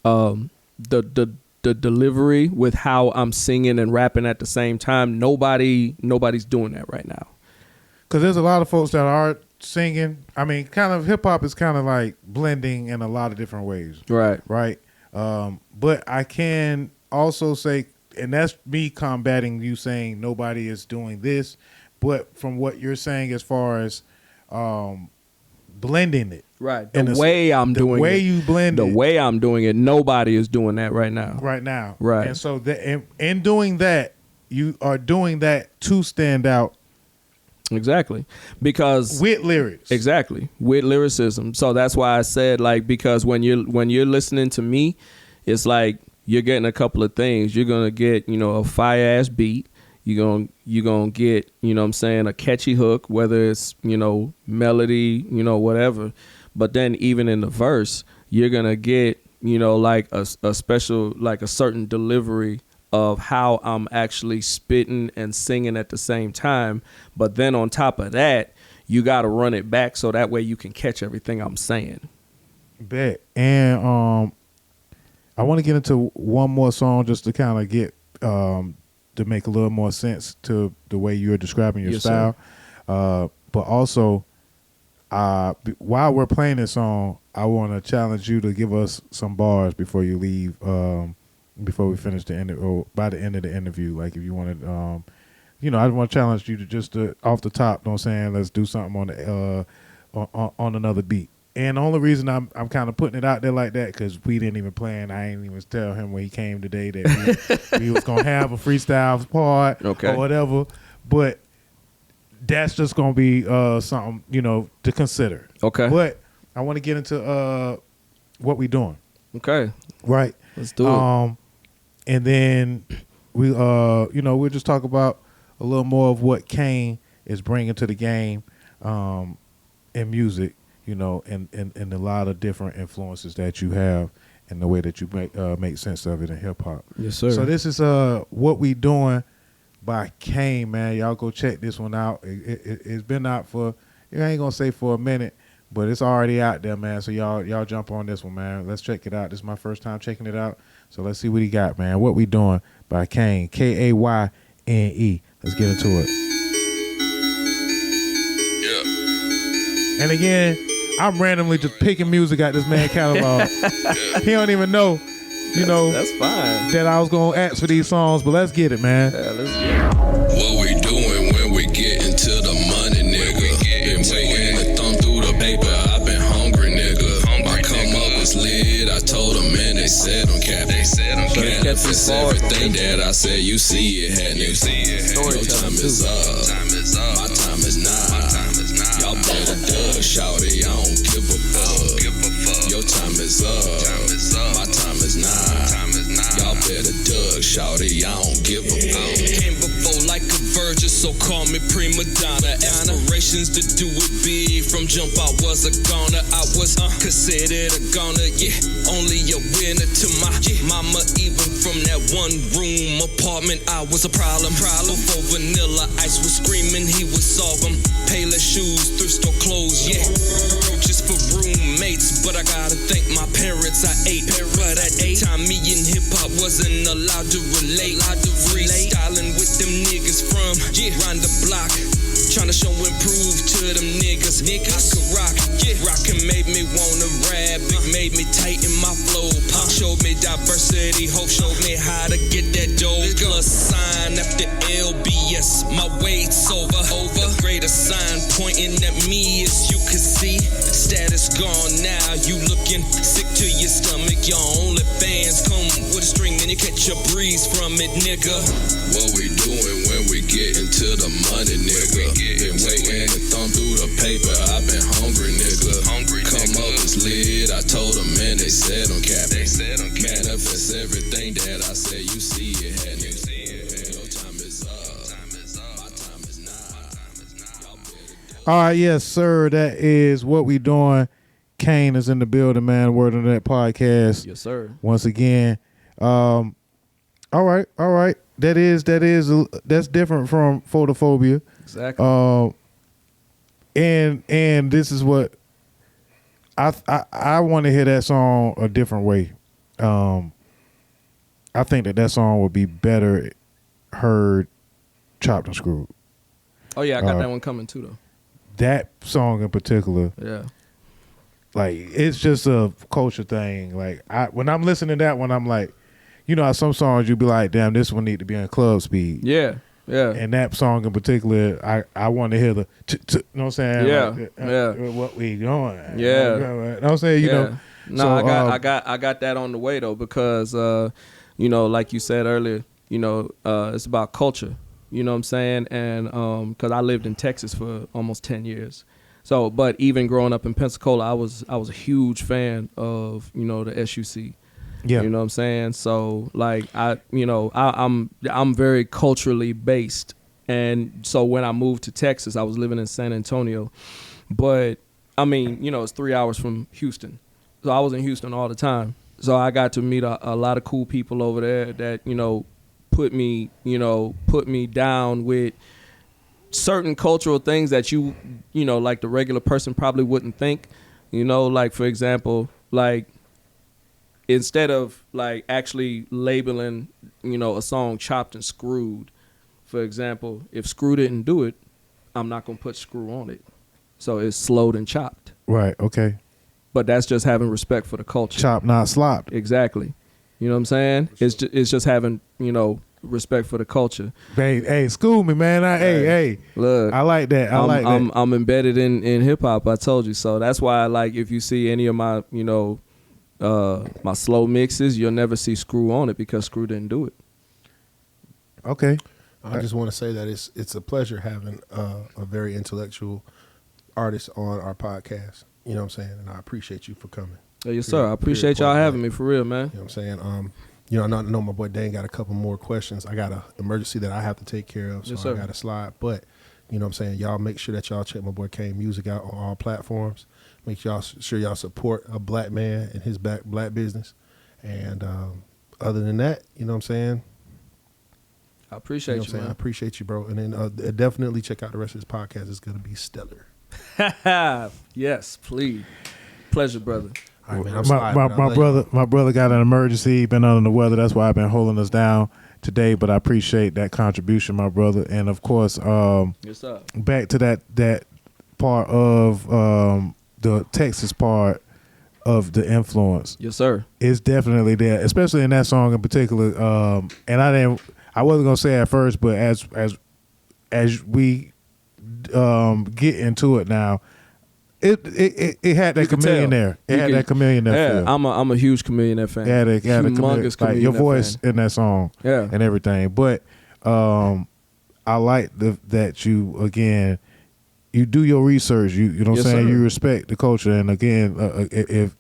the delivery with how I'm singing and rapping at the same time, nobody's doing that right now. Because there's a lot of folks that are singing. I mean, kind of hip hop is kind of like blending in a lot of different ways. Right. Right. But I can also say, and that's me combating you saying nobody is doing this, but from what you're saying as far as blending it. Right. The way I'm doing it. The way you blend it. The way I'm doing it, nobody is doing that right now. Right now. Right. And so in doing that, you are doing that to stand out. Exactly. Because with lyrics. Exactly. With lyricism. So that's why I said, like, because when you're listening to me, it's like you're getting a couple of things. You're gonna get, you know, a fire ass beat. You're gonna get, you know what I'm saying, a catchy hook, whether it's, you know, melody, you know, whatever. But then even in the verse, you're gonna get, you know, like a special, like a certain delivery of how I'm actually spitting and singing at the same time. But then on top of that, you got to run it back so that way you can catch everything I'm saying. Bet. And I want to get into one more song just to kind of get to make a little more sense to the way you're describing your style. But also, while we're playing this song, I want to challenge you to give us some bars before you leave. Before we finish the end, or by the end of the interview, like if you wanted, you know, I want to challenge you to just off the top. Know what I'm saying? Let's do something on the on another beat. And the only reason I'm kind of putting it out there like that, because we didn't even plan. I ain't even tell him when he came today that we was gonna have a freestyle part or whatever. But that's just gonna be something, you know, to consider. Okay. But I want to get into what we doing. Okay. Right. Let's do it. And then we, you know, we'll just talk about a little more of what Kane is bringing to the game in music, you know, and a lot of different influences that you have in the way that you make sense of it in hip hop. Yes, sir. So this is What We Doing by Kane, man. Y'all go check this one out. It's been out for, I ain't gonna say for a minute, but it's already out there, man. So y'all jump on this one, man. Let's check it out. This is my first time checking it out. So let's see what he got, man. What We Doing by Kane, Kayne. Let's get into it. Yeah. And again, I'm randomly just picking music out this man catalog. He don't even know, That's fine. that I was gonna ask for these songs, but let's get it, man. Yeah, let's get it. What we doing when we get into the money, nigga? Been waiting to thumb through the paper. I've been hungry, nigga. My come up was lit. I told them, man, they said I'm cap. Manifest everything that I said. You see it, had nigga. Your time is up. My time is not. Y'all better duck, shawty. I don't give a fuck. Your time is up. My time is not. Y'all better duck, shawty. I don't give a fuck. Came before like a virgin, so call me prima donna. Aspirations to do it big. From jump, I was a goner. I was considered a goner. Yeah, only a winner to my mama. Even from that one room apartment, I was a problem. Before Vanilla Ice was screaming, he would solve them. Payless shoes, thrift store clothes, yeah. Roaches for roommates, but I gotta thank my parents. I ate, but at 8 time me and hip hop wasn't allowed to relate. Freestyling with them niggas from round the block. Tryna show improve to them niggas. I could rock, rockin' made me wanna rap. It made me tighten my flow. Pop showed me diversity. Hope showed me how to get that dough. Plus sign after LBS. My weight's over. The greater sign pointing at me as you can see. Status gone now. You looking sick to your stomach. Your only fans come with a string and you catch a breeze from it, nigga. What we doing when we get into the money, nigga? Been waiting to thumb through the paper. I've been hungry, nigga. Come up was lit. I told them, man, they said I'm cap. Manifest everything that I said. You see it, had nigga. Your time is up. My time is not. All right, yes, sir. That is What We Doing. Kane is in the building, man. Word on That podcast. Yes, sir. Once again. All right. That's different from Photophobia. Exactly. And this is what I want to hear that song a different way. I think that song would be better heard chopped and screwed. Oh yeah, I got that one coming too though. That song in particular, Yeah. like it's just a culture thing. Like when I'm listening to that one, I'm like, how some songs you be like, damn, this one need to be on club speed. Yeah. Yeah. And that song in particular, I want to hear the, you know what I'm saying? Yeah, Like, yeah. What we doing? Yeah. You know what I'm saying? No, So, I got that on the way though because like you said earlier, it's about culture. You know what I'm saying? And because I lived in Texas for almost 10 years. So, but even growing up in Pensacola, I was a huge fan of the SUC. Yeah. You know what I'm saying? So like I'm very culturally based. And so when I moved to Texas, I was living in San Antonio. But I mean, it's 3 hours from Houston. So I was in Houston all the time. So I got to meet a lot of cool people over there that, put me down with certain cultural things that like the regular person probably wouldn't think. Like for example, like instead of like actually labeling, a song chopped and screwed, for example, if Screw didn't do it, I'm not going to put Screw on it. So it's slowed and chopped. Right. Okay. But that's just having respect for the culture. Chop, not slopped. Exactly. You know what I'm saying? It's just having, respect for the culture. Hey, school me, man. Hey. Look, I like that. I'm embedded in hip hop. I told you so. That's why, like, if you see any of my, my slow mixes, you'll never see Screw on it because Screw didn't do it. Okay. I just want to say that it's a pleasure having a very intellectual artist on our podcast. You know what I'm saying? And I appreciate you for coming. Yes, sir. I appreciate y'all having me, for real, man. You know what I'm saying? I know my boy Dane got a couple more questions. I got an emergency that I have to take care of, so Yes, sir. I got to slide. But, you know what I'm saying? Y'all make sure that y'all check my boy Kane music out on all platforms. Make sure y'all support a black man and his black business. And other than that, you know what I'm saying? I appreciate You know you, what I'm saying? I man. appreciate you, bro. And then definitely check out the rest of this podcast. It's going to be stellar. Yes, please. Pleasure, brother. All right, man. I'm My, sliding, my, man. I'll my let you my brother got an emergency. He been under the weather. That's why I've been holding us down today. But I appreciate that contribution, my brother. And of course, Yes, sir. back to that part of the Texas part of the influence. Yes, sir. It's definitely there, especially in that song in particular. And I wasn't gonna say at first, but as we get into it now, it had that You can chameleon tell. there. It You had can- that chameleon there. Yeah, feel. I'm a huge Chameleon fan. It had a chameleon, Humongous like your Chameleon voice fan. in that song, Yeah. and everything. But I like that you again. You do your research. You know what Yes, I'm saying. sir. You respect the culture, and again, if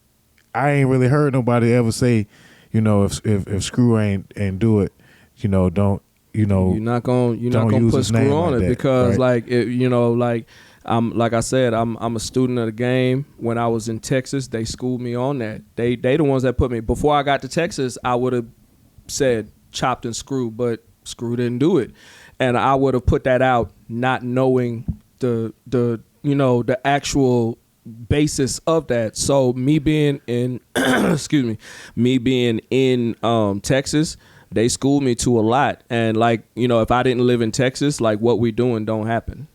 I ain't really heard nobody ever say, you know, if Screw ain't do it, you know, don't, you know, You're not gonna don't use put his name Screw on like it that, because right? like it, you know, like I said, I'm a student of the game. When I was in Texas, they schooled me on that. They the ones that put me. Before I got to Texas, I would have said Chopped and Screw, but Screw didn't do it, and I would have put that out not knowing the you know the actual basis of that. So me being in me being in Texas, they schooled me to a lot. And like, you know, if I didn't live in Texas, like what we doing don't happen.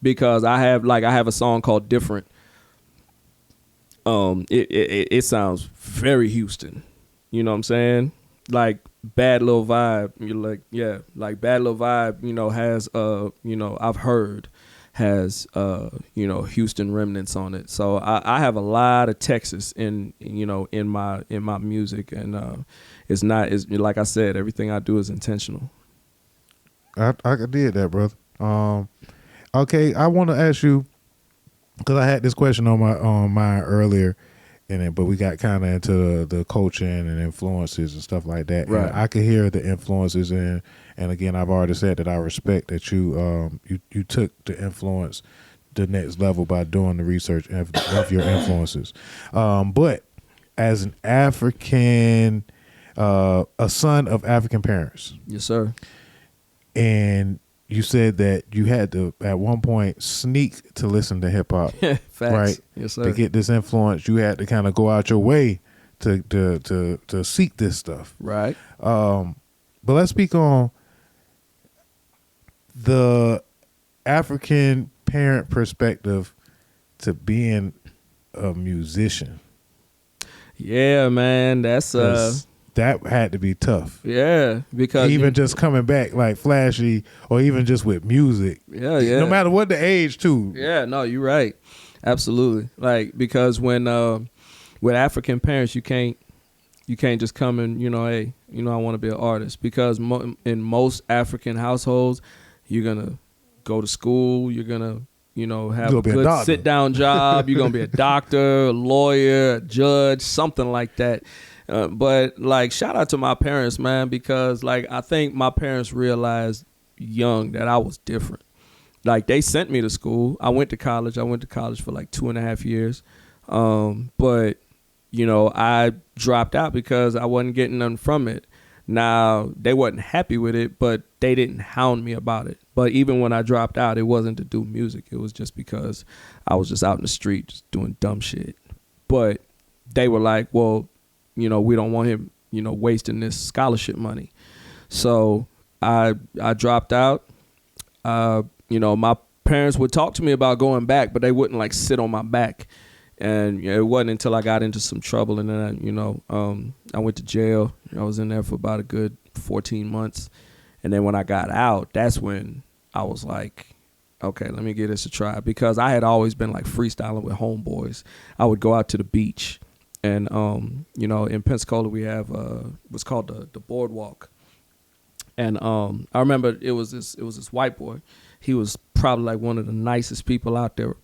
Because I have a song called Different. It sounds very Houston. You know what I'm saying? Like Bad Little Vibe, you're like, yeah, like Bad Little Vibe, you know, has you know, I've heard has you know, Houston remnants on it. So I have a lot of Texas in, you know, in my music, and it's like I said, everything I do is intentional. I did that, brother. Okay, I want to ask you because I had this question on my mind earlier, but we got kind of into the coaching and influences and stuff like that. Right. And I could hear the influences, and again, I've already said that I respect that you took the influence the next level by doing the research of your influences. But as an African, a son of African parents, Yes, sir. and you said that you had to at one point sneak to listen to hip hop, Facts. right? Yes, sir. To get this influence, you had to kind of go out your way to seek this stuff. Right. But let's speak on the African parent perspective to being a musician. Yeah, man. That's 'Cause that had to be tough. yeah, because Even just coming back like flashy, or even just with music. yeah. No matter what the age, too. Yeah, no, you're right. Absolutely. Like, because when with African parents, you can't just come and, you know, hey, you know, I want to be an artist. Because in most African households, you're gonna go to school, you're gonna, you know, have You're a gonna be a good doctor. sit down job, you're gonna be a doctor, a lawyer, a judge, something like that. But like, shout out to my parents, man, because like I think my parents realized young that I was different. Like, they sent me to school. I went to college for like 2.5 years. But, you know, I dropped out because I wasn't getting nothing from it. Now, they wasn't happy with it, but they didn't hound me about it. But even when I dropped out, it wasn't to do music. It was just because I was just out in the street just doing dumb shit. But they were like, well, you know, we don't want him, you know, wasting this scholarship money. So I dropped out. You know, my parents would talk to me about going back, but they wouldn't like sit on my back. And it wasn't until I got into some trouble, and then I went to jail. I was in there for about a good 14 months, and then when I got out, that's when I was like, okay, let me give this a try, because I had always been like freestyling with homeboys. I would go out to the beach, and you know, in Pensacola we have what's called the boardwalk, and I remember it was this white boy. He was probably like one of the nicest people out there.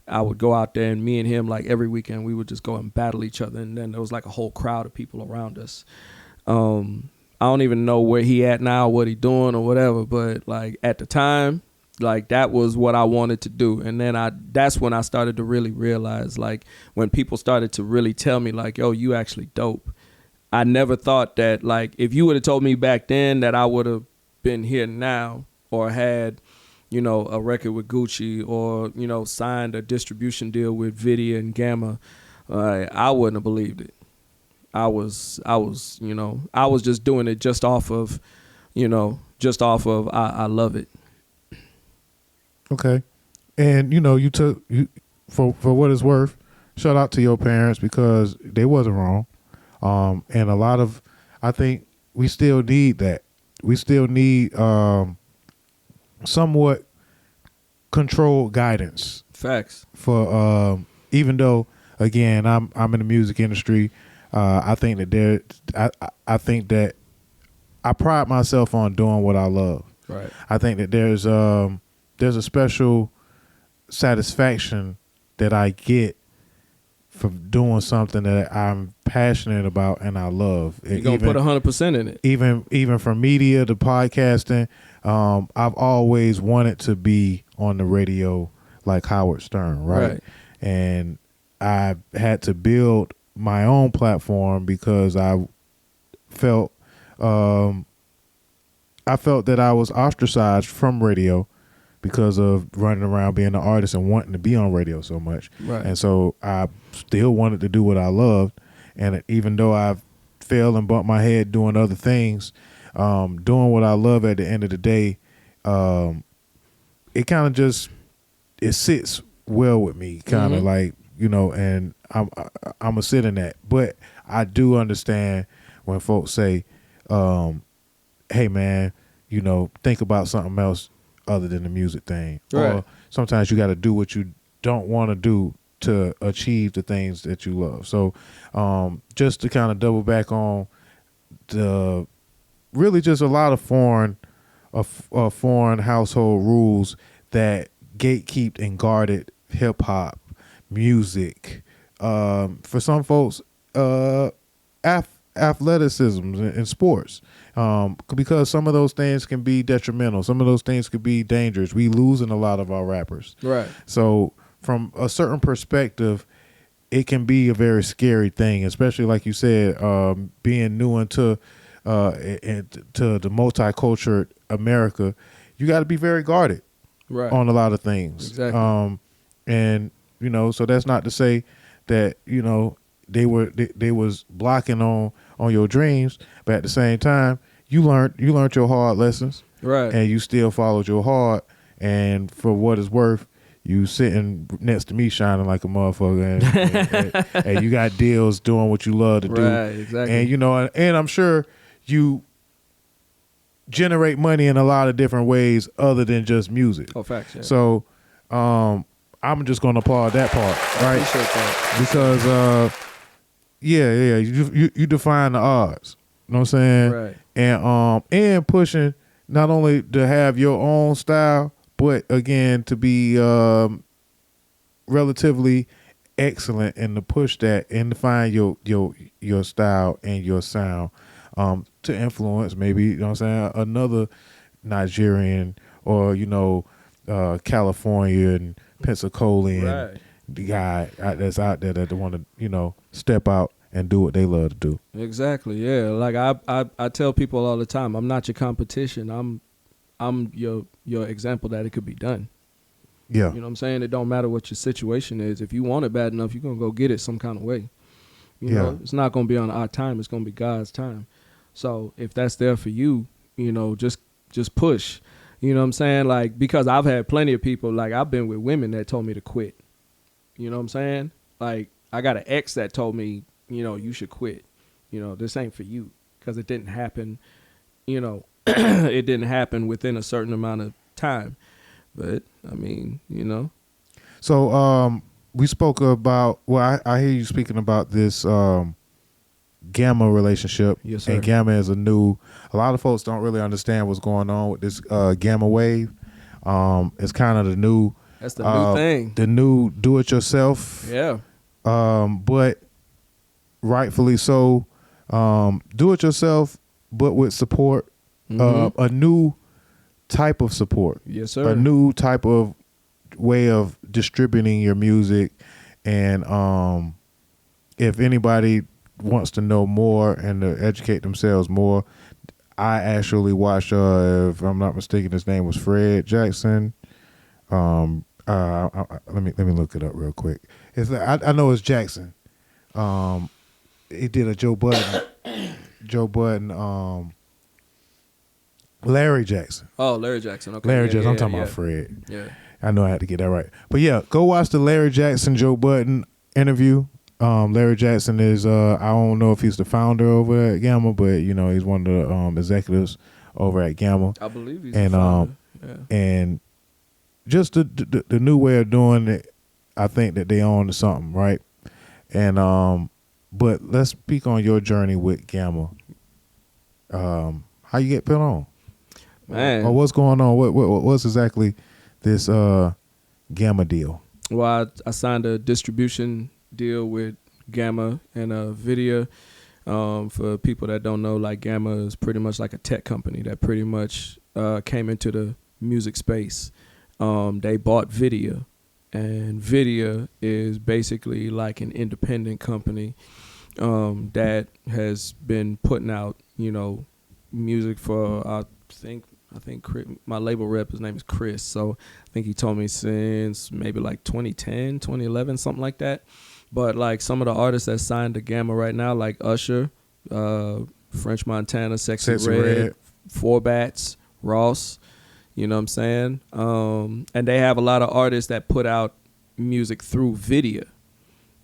I would go out there, and me and him, like every weekend, we would just go and battle each other. And then there was like a whole crowd of people around us. I don't even know where he at now, what he doing or whatever. But like at the time, like that was what I wanted to do. And then that's when I started to really realize, like when people started to really tell me like, yo, you actually dope. I never thought that, like, if you would have told me back then that I would have been here now or had, you know, a record with Gucci or, you know, signed a distribution deal with Vidia and Gamma, I wouldn't have believed it. I was, you know, I was just doing it just off of, you know, I love it. Okay. And you know, you for what it's worth, shout out to your parents because they wasn't wrong. And a lot of, I think we still need that. We still need somewhat controlled guidance Facts. for even though again I'm in the music industry. I think that I think that I pride myself on doing what I love. Right. I think that there's a special satisfaction that I get from doing something that I'm passionate about and I love. You're going to put 100% in it. Even from media to podcasting, I've always wanted to be on the radio like Howard Stern, right? And I had to build my own platform because I felt that I was ostracized from radio because of running around being an artist and wanting to be on radio so much. Right. And so I still wanted to do what I loved. And even though I've failed and bumped my head doing other things, doing what I love at the end of the day, it kind of just, it sits well with me, kind of like, you know, and I'm a sit in that. But I do understand when folks say, hey man, you know, think about something else other than the music thing. Right. Or sometimes you got to do what you don't want to do to achieve the things that you love. So just to kind of double back on the really just a lot of foreign household rules that gatekeep and guarded hip hop music. For some folks, athleticism in sports, because some of those things can be detrimental. Some of those things could be dangerous. We losing a lot of our rappers. Right. So from a certain perspective, it can be a very scary thing, especially like you said, being new into to the multicultural America. You got to be very guarded on a lot of things. Exactly. And you know, so that's not to say that, you know, they was blocking on your dreams, but at the same time, you learned your hard lessons, Right. and you still followed your heart. And for what it's worth, you sitting next to me shining like a motherfucker, and you got deals doing what you love to do. Right, exactly. And you know, and I'm sure you generate money in a lot of different ways other than just music. Oh, facts. Yeah. So, I'm just gonna applaud that part, I right? appreciate that. Because you define the odds. You know what I'm saying? Right. And pushing not only to have your own style, but again to be relatively excellent and to push that and to find your style and your sound to influence maybe, you know what I'm saying, another Nigerian or, you know, California and Pensacola the guy that's out there that want to, you know, step out and do what they love to do. Exactly. Yeah. Like I tell people all the time, I'm not your competition. I'm your example that it could be done. Yeah. You know what I'm saying? It don't matter what your situation is. If you want it bad enough, you're gonna go get it some kind of way. You know, it's not gonna be on our time. It's gonna be God's time. So if that's there for you, you know, just push. You know what I'm saying? Like, because I've had plenty of people, like I've been with women that told me to quit. You know what I'm saying? Like, I got an ex that told me, you know, you should quit. You know, this ain't for you, because it didn't happen, you know, it didn't happen within a certain amount of time. But, I mean, you know. So we spoke about, well, I hear you speaking about this Gamma relationship. Yes, sir. And Gamma is a lot of folks don't really understand what's going on with this Gamma wave. It's kind of the new. That's the new thing. The new do-it-yourself. Yeah. But rightfully so, do-it-yourself, but with support. A new type of support. Yes, sir. A new type of way of distributing your music. And if anybody wants to know more and to educate themselves more, I actually watched, if I'm not mistaken, his name was Fred Jackson. Let me look it up real quick. It's I know it's Jackson. He did a Joe Budden, Larry Jackson. Oh, Larry Jackson. Okay. Larry Yeah, Jackson. I'm yeah, talking yeah. about Fred. Yeah. I know I had to get that right. But yeah, go watch the Larry Jackson Joe Budden interview. Larry Jackson is I don't know if he's the founder over at Gamma, but he's one of the executives over at Gamma. I believe he's And the founder. Yeah. and just the new way of doing it, I think that they own to something, right? And but let's speak on your journey with Gamma. How you get put on? Man. Or what's going on? What's exactly this Gamma deal? Well, I signed a distribution deal with Gamma and Vidya. For people that don't know, like Gamma is pretty much like a tech company that pretty much came into the music space. They bought Vidya, and Vidya is basically like an independent company that has been putting out, music for I think my label rep, his name is Chris. So I think he told me since maybe like 2010, 2011, something like that. But like some of the artists that signed to Gamma right now, like Usher, French Montana, Sexy Red, Four Bats, Ross, you know what I'm saying? And they have a lot of artists that put out music through Vidya.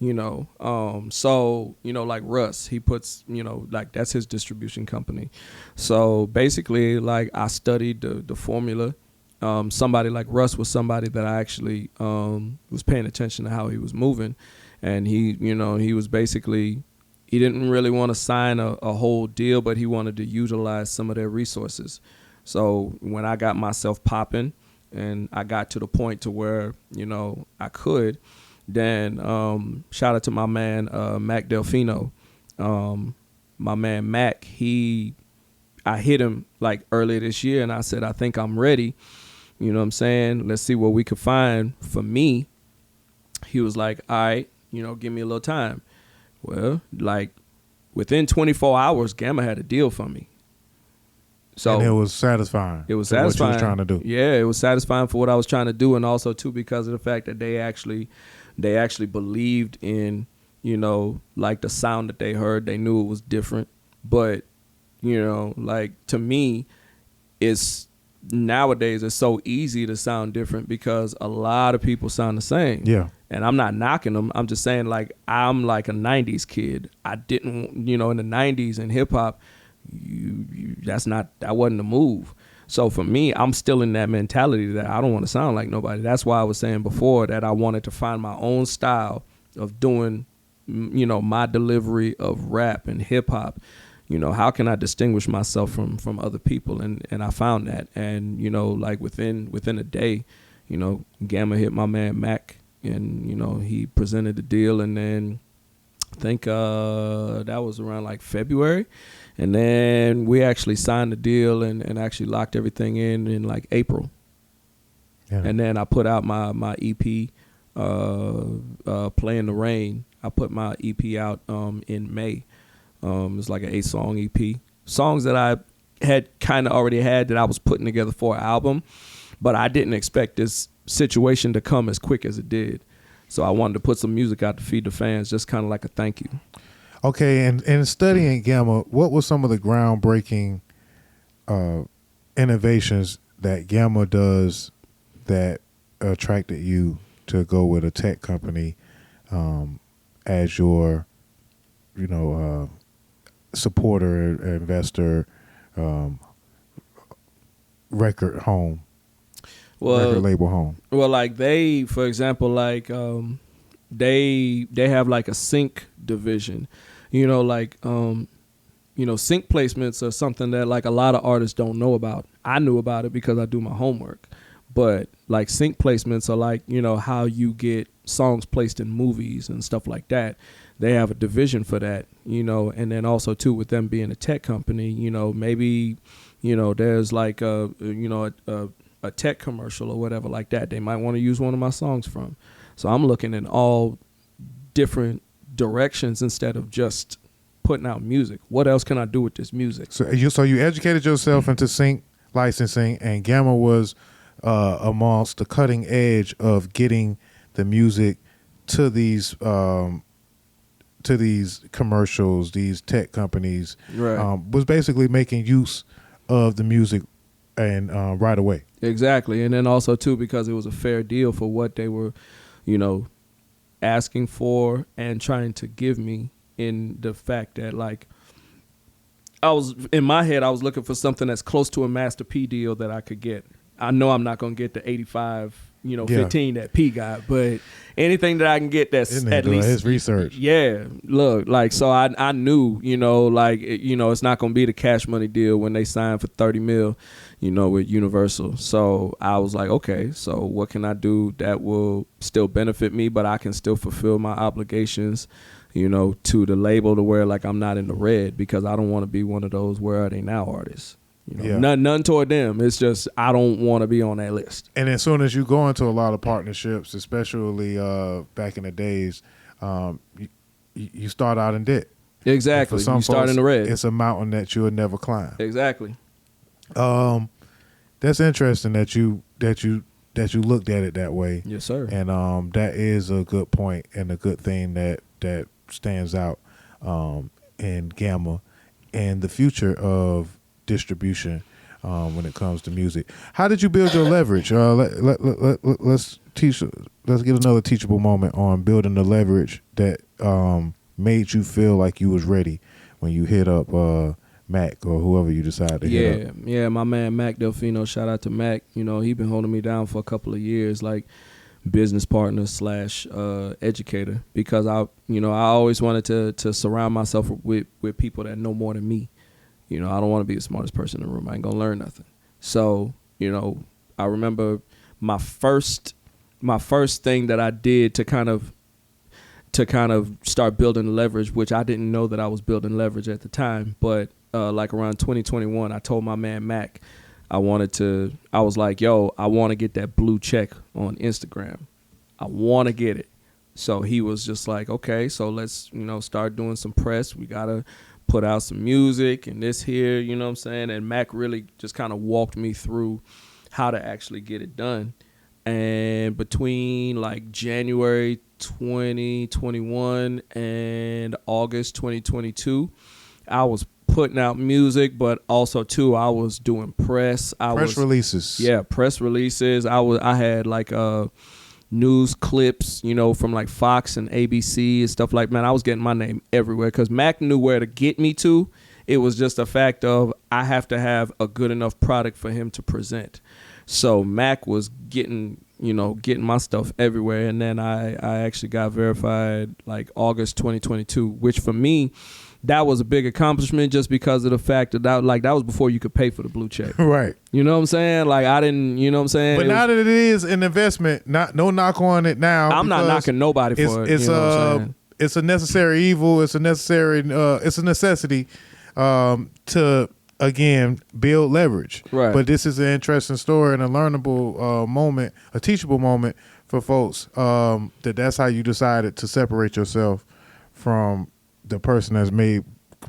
So like Russ, he puts, like that's his distribution company. So basically, like I studied the formula. Somebody like Russ was somebody that I actually was paying attention to how he was moving, and he was basically, he didn't really want to sign a whole deal, but he wanted to utilize some of their resources. So when I got myself popping and I got to the point to where I could. Then shout out to my man Mac Delfino. My man Mac, I hit him like earlier this year and I said, I think I'm ready. You know what I'm saying? Let's see what we could find for me. He was like, all right, give me a little time. Well, like within 24 hours, Gamma had a deal for me. So and it was satisfying. It was to satisfying. What you was trying to do. Yeah, it was satisfying for what I was trying to do, and also too because of the fact that they actually believed in, like the sound that they heard. They knew it was different, but like to me, nowadays it's so easy to sound different because a lot of people sound the same. Yeah. And I'm not knocking them. I'm just saying, like, I'm like a 90s kid. I didn't, in the 90s in hip hop, that wasn't the move. So for me, I'm still in that mentality that I don't want to sound like nobody. That's why I was saying before that I wanted to find my own style of doing, my delivery of rap and hip hop. How can I distinguish myself from other people? And I found that. And, like within a day, Gamma hit my man Mac and, he presented the deal. And then I think that was around like February. And then we actually signed the deal and actually locked everything in like April. Yeah. And then I put out my EP, Play in the Rain. I put my EP out in May. It's like an 8-song EP. Songs that I had kind of already had that I was putting together for an album. But I didn't expect this situation to come as quick as it did. So I wanted to put some music out to feed the fans, just kind of like a thank you. Okay, and in studying Gamma, what were some of the groundbreaking innovations that Gamma does that attracted you to go with a tech company as your, supporter, investor, record home, record label home? Well, like for example, like they have like a sync division. Sync placements are something that like a lot of artists don't know about. I knew about it because I do my homework. But like sync placements are like, how you get songs placed in movies and stuff like that. They have a division for that, and then also too with them being a tech company, maybe, there's like a tech commercial or whatever like that. They might want to use one of my songs from. So I'm looking in all different directions instead of just putting out music. What else can I do with this music? So you educated yourself into sync licensing, and Gamma was amongst the cutting edge of getting the music to these commercials, these tech companies. Right. Was basically making use of the music and right away. Exactly. And then also too, because it was a fair deal for what they were, you know, asking for and trying to give me, in the fact that, like, I was in my head, I was looking for something that's close to a Master P deal that I could get. I know I'm not going to get the 85, you know, 15 that P got, but anything that I can get that's at least his research. Yeah, look, like, so I knew, you know, like, you know, it's not going to be the Cash Money deal when they signed for 30 mil, you know, with Universal. So I was like, okay, so what can I do that will still benefit me, but I can still fulfill my obligations, you know, to the label, to where, like, I'm not in the red, because I don't want to be one of those Where Are They Now artists. You know, none toward them. It's just I don't want to be on that list. And as soon as you go into a lot of partnerships, especially back in the days, you start out in debt. Exactly. You start in the red. It's a mountain that you'll never climb. Exactly. That's interesting that you looked at it that way. Yes, sir. And that is a good point and a good thing that stands out in Gamma and the future of distribution when it comes to music. How did you build your leverage? Let's get another teachable moment on building the leverage that made you feel like you was ready when you hit up Mac or whoever you decided to hit up. Yeah, my man Mac Delfino, shout out to Mac. You know, he been holding me down for a couple of years, like business partner / educator, because I always wanted to surround myself with people that know more than me. You know, I don't want to be the smartest person in the room. I ain't gonna learn nothing. So, you know, I remember my first thing that I did to kind of start building the leverage, which I didn't know that I was building leverage at the time, but like around 2021, I told my man Mac, I was like, yo, I want to get that blue check on Instagram. I want to get it. So he was just like, okay, so let's, you know, start doing some press. We got to put out some music and this here, you know what I'm saying? And Mac really just kind of walked me through how to actually get it done. And between like January 2021 and August 2022, I was putting out music, but also too, I was doing press. Releases. Yeah, press releases. I had like news clips, you know, from like Fox and ABC and stuff like, man, I was getting my name everywhere because Mac knew where to get me to. It was just a fact of I have to have a good enough product for him to present. So Mac was getting my stuff everywhere. And then I actually got verified like August 2022, which for me, that was a big accomplishment just because of the fact that was before you could pay for the blue check. Right. You know what I'm saying? Like I didn't, you know what I'm saying? But now that it is an investment, no knock on it now. I'm not knocking nobody for it. It's you know what I'm saying? It's a necessary evil. It's a necessity to again build leverage. Right. But this is an interesting story and a learnable moment, a teachable moment for folks. That's how you decided to separate yourself from the person that's may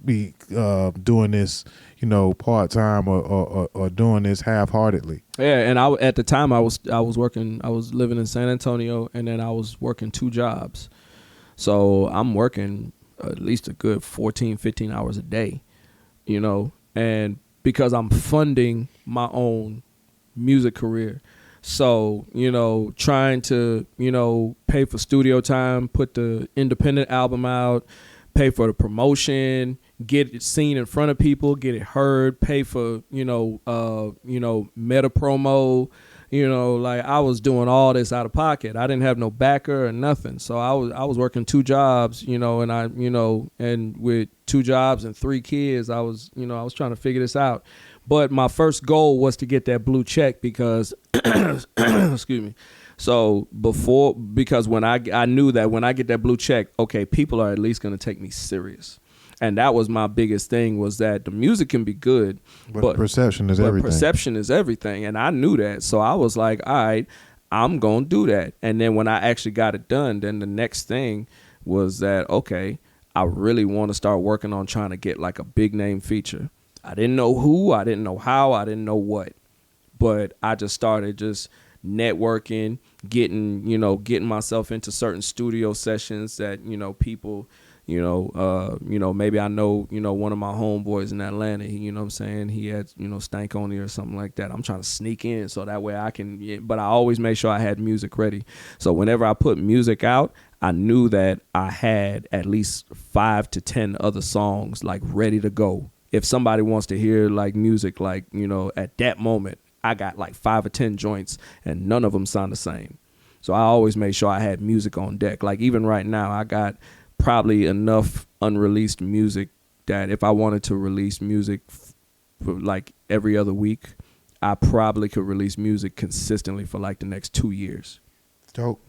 be doing this, you know, part time or doing this half heartedly. Yeah, and at the time I was working. I was living in San Antonio, and then I was working 2 jobs. So I'm working at least a good 14, 15 hours a day, you know, and because I'm funding my own music career. So, you know, trying to, you know, pay for studio time, put the independent album out, pay for the promotion, get it seen in front of people, get it heard, pay for, meta promo, you know, like I was doing all this out of pocket. I didn't have no backer or nothing. So I was working 2 jobs, you know, and and with 2 jobs and 3 kids, I was trying to figure this out. But my first goal was to get that blue check because, excuse me. So because when I knew that when I get that blue check, okay, people are at least going to take me serious. And that was my biggest thing, was that the music can be good, but perception is everything. Perception is everything. And I knew that. So I was like, all right, I'm going to do that. And then when I actually got it done, then the next thing was that, okay, I really want to start working on trying to get like a big name feature. I didn't know who, I didn't know how, I didn't know what, but I just started just networking, getting myself into certain studio sessions that, people, maybe I know, one of my homeboys in Atlanta, you know what I'm saying? He had, Stank Oni or something like that. I'm trying to sneak in so that way I can, but I always made sure I had music ready. So whenever I put music out, I knew that I had at least 5 to 10 other songs like ready to go. If somebody wants to hear like music, like, at that moment, I got like 5 or 10 joints and none of them sound the same. So I always made sure I had music on deck. Like even right now, I got probably enough unreleased music that if I wanted to release music for like every other week, I probably could release music consistently for like the next 2 years. Dope.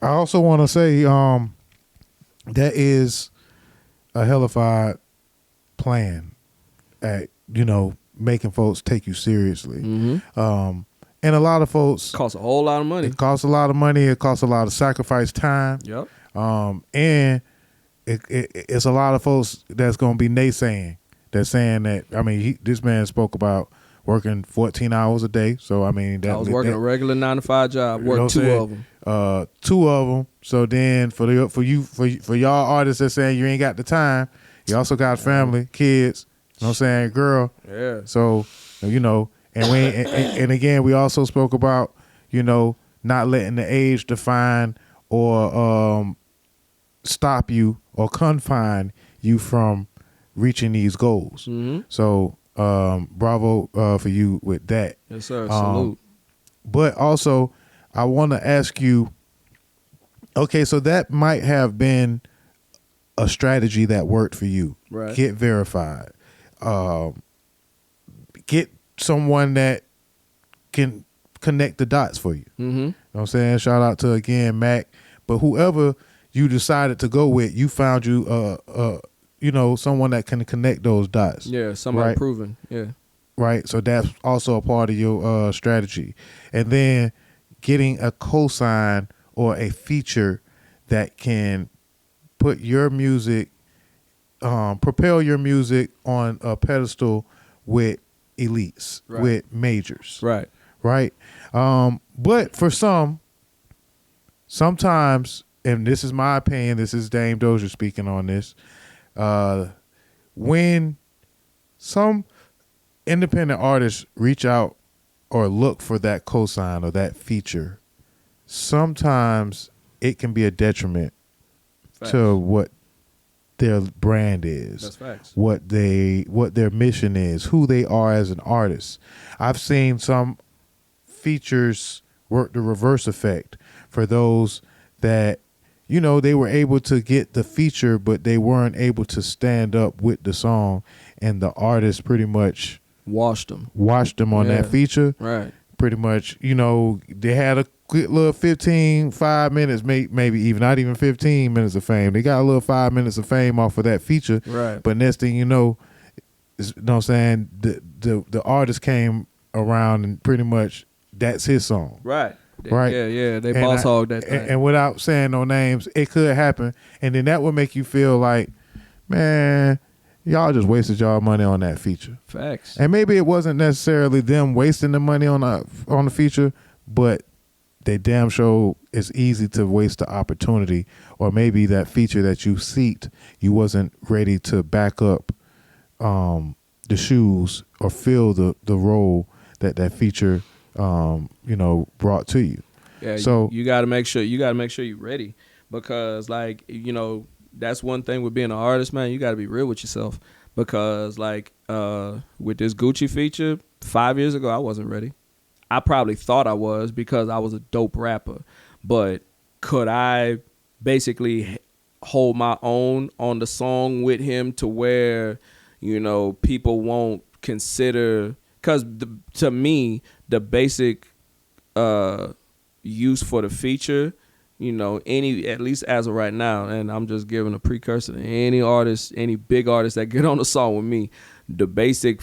I also want to say that is a hellified plan at, making folks take you seriously. Mm-hmm. And a lot of folks... Costs a whole lot of money. It costs a lot of money. It costs a lot of sacrifice time. Yep. And it's a lot of folks that's going to be naysaying. That's saying that, this man spoke about working 14 hours a day. So, I was working a regular 9-to-5 job. Worked 2 of them. 2 of them. So then for y'all artists that saying you ain't got the time, you also got family, kids, you know what I'm saying, girl. Yeah. So, and again, we also spoke about, not letting the age define or stop you or confine you from reaching these goals. Mm-hmm. So, bravo for you with that. Yes, sir. Salute. But also, I want to ask you, okay, so that might have been a strategy that worked for you. Right. Get verified. Get someone that can connect the dots for you. Mm-hmm. You know what I'm saying? Shout out to, again, Mac. But whoever you decided to go with, you found you, someone that can connect those dots. Yeah, somebody right? proven. Yeah. Right. So that's also a part of your strategy. And then getting a cosign or a feature that can put your music, propel your music on a pedestal with elites, Right. with majors. Right. Right. But for sometimes, and this is my opinion, this is Dame Doja speaking on this, when some independent artists reach out or look for that cosign or that feature, sometimes it can be a detriment Facts. to what their brand is. That's facts. What their mission is, who they are as an artist. I've seen some features work the reverse effect for those that, they were able to get the feature, but they weren't able to stand up with the song, and the artist pretty much washed them on that feature. Right. Pretty much, they had a quick little 5 minutes, maybe even not even 15 minutes of fame. They got a little 5 minutes of fame off of that feature. Right. But next thing you know what I'm saying, the artist came around and pretty much that's his song. Right. Right. Yeah. They boss hog that thing. And without saying no names, it could happen. And then that would make you feel like, man, y'all just wasted y'all money on that feature. Facts. And maybe it wasn't necessarily them wasting the money on the feature, but they damn sure it's easy to waste the opportunity, or maybe that feature that you seeked, you wasn't ready to back up the shoes or fill the role that feature brought to you. Yeah. So you got to make sure you're ready, because that's one thing with being an artist, man. You got to be real with yourself, because with this Gucci feature 5 years ago, I wasn't ready. I probably thought I was because I was a dope rapper, but could I basically hold my own on the song with him to where, people won't consider, because to me, the basic use for the feature, at least as of right now, and I'm just giving a precursor to any artist, any big artist that get on a song with me, the basic,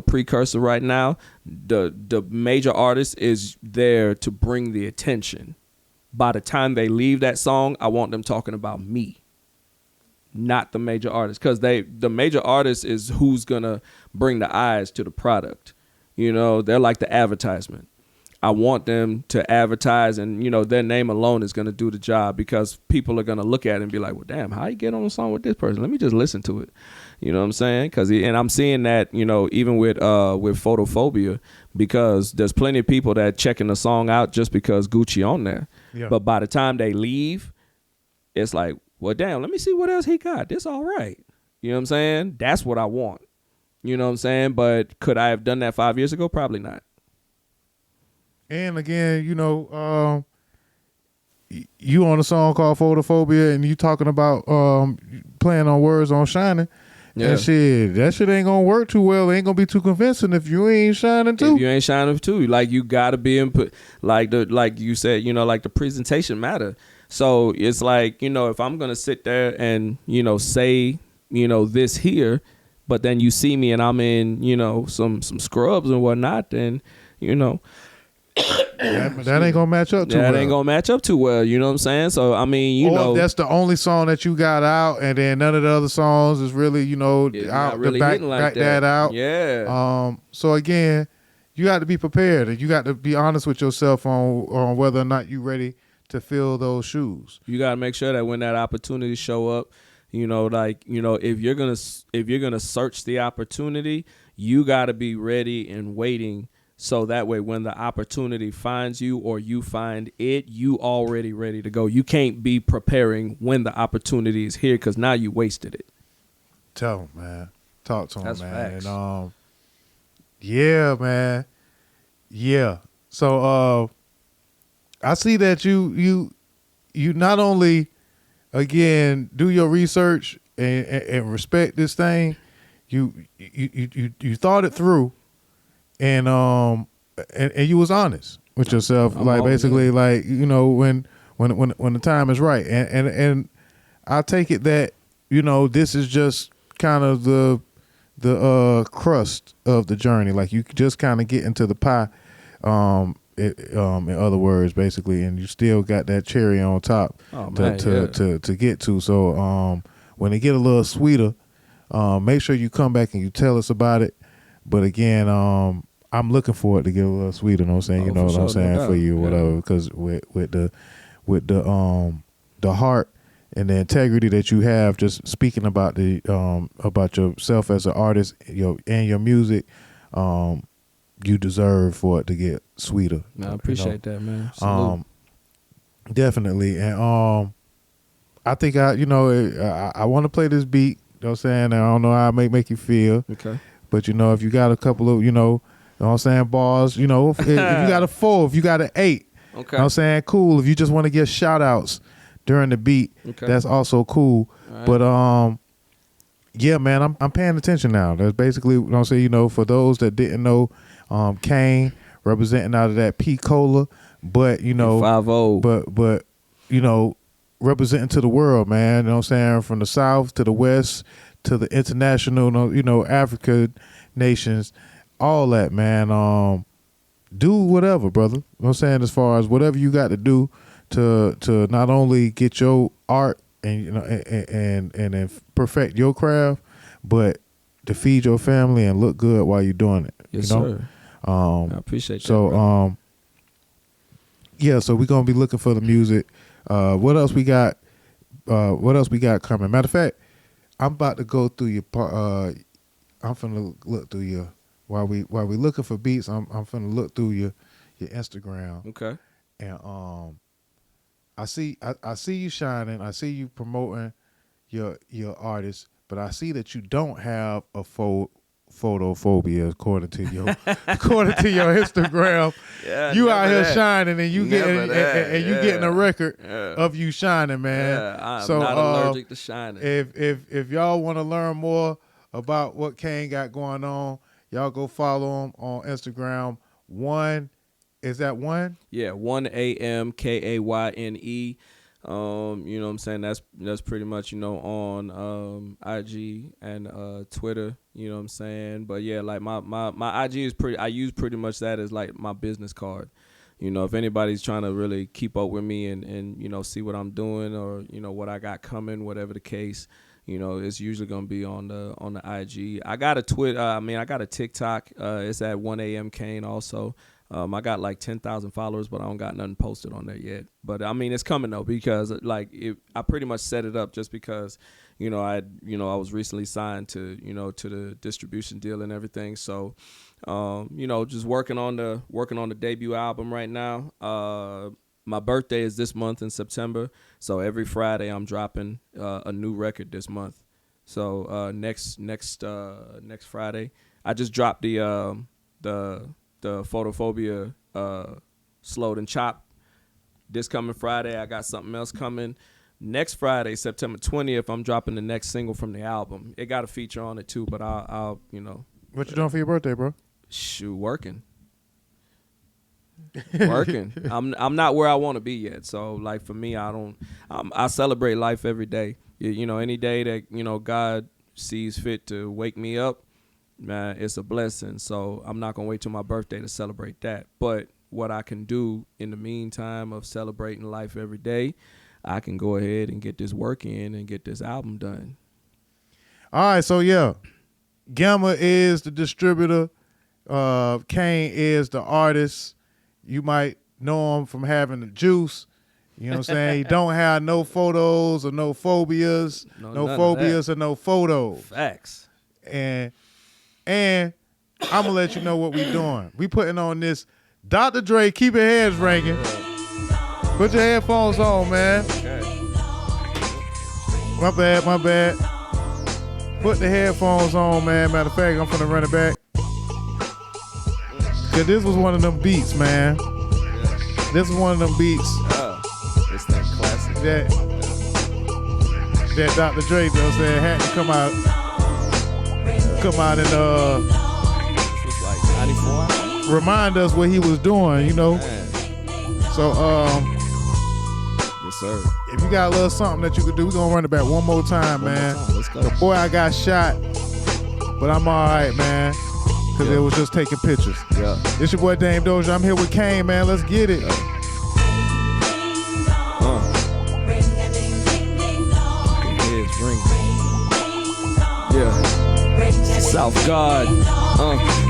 precursor right now, the major artist is there to bring the attention. By the time they leave that song, I want them talking about me. not the major artists, because the major artist is who's gonna bring the eyes to the product. You know, they're like the advertisement. I want them to advertise, and you know, their name alone is gonna do the job, because people are gonna look at it and be like, well, damn, how you get on a song with this person? Let me just listen to it. You know what I'm saying? And I'm seeing that, you know, even with Photophobia, because there's plenty of people that checking the song out just because Gucci on there. Yeah. But by the time they leave, it's like, well, damn, let me see what else he got. This all right. You know what I'm saying? That's what I want. You know what I'm saying? But could I have done that 5 years ago? Probably not. And again, you know, you on a song called Photophobia, and you talking about playing on words on Shining. Yeah. And shit, that shit ain't gonna work too well. It ain't gonna be too convincing if you ain't shining too. If you ain't shining too, like you gotta be input, like you said, you know, like the presentation matter. So it's like, you know, if I'm gonna sit there and, you know, say, you know, this here, but then you see me and I'm in, you know, some scrubs and whatnot, then, you know, that ain't gonna match up too well. that ain't gonna match up too well. You know what I'm saying? So I mean, you or know, if that's the only song that you got out, and then none of the other songs is really, you know, it's out not really to back hitting like that out. Yeah. So again, you got to be prepared, and you got to be honest with yourself on whether or not you ready to fill those shoes. You got to make sure that when that opportunity show up, you know, like, you know, if you're going to search the opportunity, you got to be ready and waiting. So that way, when the opportunity finds you or you find it, you already ready to go. You can't be preparing when the opportunity is here, because now you wasted it. Tell him, man. Talk to him, That's man. facts. And yeah, man. Yeah. So I see that you not only again do your research and respect this thing, you thought it through. And you was honest with yourself, like basically, like, you know, when the time is right, and I take it that, you know, this is just kind of the crust of the journey, like you just kind of get into the pie, in other words, basically, and you still got that cherry on top to get to. So when it get a little sweeter, make sure you come back and you tell us about it. But again, I'm looking for it to get a little sweeter. You know what I'm saying? You know what I'm saying, for you, whatever. Because with the heart and the integrity that you have, just speaking about about yourself as an artist, and your music, you deserve for it to get sweeter. I appreciate that, man. Salute. Definitely. And I think I want to play this beat. You know what I'm saying? I don't know how it make you feel. Okay. But, you know, if you got a couple of, you know what I'm saying, bars, you know, if you got a 4, if you got an 8, Okay. you know what I'm saying, cool. If you just want to give shout outs during the beat, that's also cool. Right. But, yeah, man, I'm paying attention now. That's basically what I'm saying, you know, for those that didn't know, Kane representing out of that P Cola, but, you know, 5-0. but, you know, representing to the world, man, you know what I'm saying, from the South to the West to the international, you know, Africa nations, all that, man. Do whatever, brother. You know what I'm saying, as far as whatever you got to do to not only get your art and, you know, and perfect your craft, but to feed your family and look good while you're doing it. Yes, you know? sir. I appreciate that. So, yeah, so we're gonna be looking for the music. What else we got? What else we got coming? Matter of fact, I'm about to go through your I'm finna look through your while we looking for beats. I'm finna look through your Instagram. Okay. And I see you shining. I see you promoting your artist, but I see that you don't have a photophobia according to your Instagram. Yeah, you out here that. shining, and you Never getting that. and you getting a record of you shining, man. Yeah, I'm so, not allergic to shining. If y'all want to learn more about what Kane got going on, y'all go follow him on Instagram. Is that one? Yeah, 1AMKAYNE. You know what I'm saying? That's pretty much, you know, on IG and Twitter, you know what I'm saying? But yeah, like my IG is I use pretty much that as like my business card. You know, if anybody's trying to really keep up with me and you know, see what I'm doing or, you know, what I got coming, whatever the case, you know, it's usually gonna be on the IG. I got a Twitter. I got a TikTok. It's at 1 a.m. Kane also. I got like 10,000 followers, but I don't got nothing posted on there yet. But I mean, it's coming though, because like I pretty much set it up just because, you know, I was recently signed to the distribution deal and everything. So, you know, just working on the debut album right now. My birthday is this month in September, so every Friday I'm dropping a new record this month. So next Friday, I just dropped the Photophobia Slowed and Chopped. This coming Friday, I got something else coming. Next Friday, September 20th, I'm dropping the next single from the album. It got a feature on it too, but I'll you know. What you doing for your birthday, bro? Shoot, working. I'm not where I want to be yet. So like for me, I celebrate life every day. You know, any day that, you know, God sees fit to wake me up, man, it's a blessing. So I'm not gonna wait till my birthday to celebrate that. But what I can do in the meantime of celebrating life every day, I can go ahead and get this work in and get this album done. All right, so yeah, Gamma is the distributor. Kane is the artist. You might know him from having the juice. You know what I'm saying? He don't have no photos or no phobias, no phobias or no photos. Facts. And I'm gonna let you know what we doing. We putting on this Dr. Dre, keep your heads ringing. Put your headphones on, man. Okay. My bad. Put the headphones on, man. Matter of fact, I'm finna run it back. Cause this was one of them beats, man. This is one of them beats. It's that classic. That Dr. Dre, you know what I'm saying, had to come out and This was like 94. remind us what he was doing, you know. Man. So Yes, sir. if you got a little something that you could do, we're gonna run it back one more time, man. Let's go. The boy, I got shot, but I'm all right, man. Cause it was just taking pictures. Yeah. It's your boy Dame Doja. I'm here with Kane, man. Let's get it. Heads ring. Yeah. South God.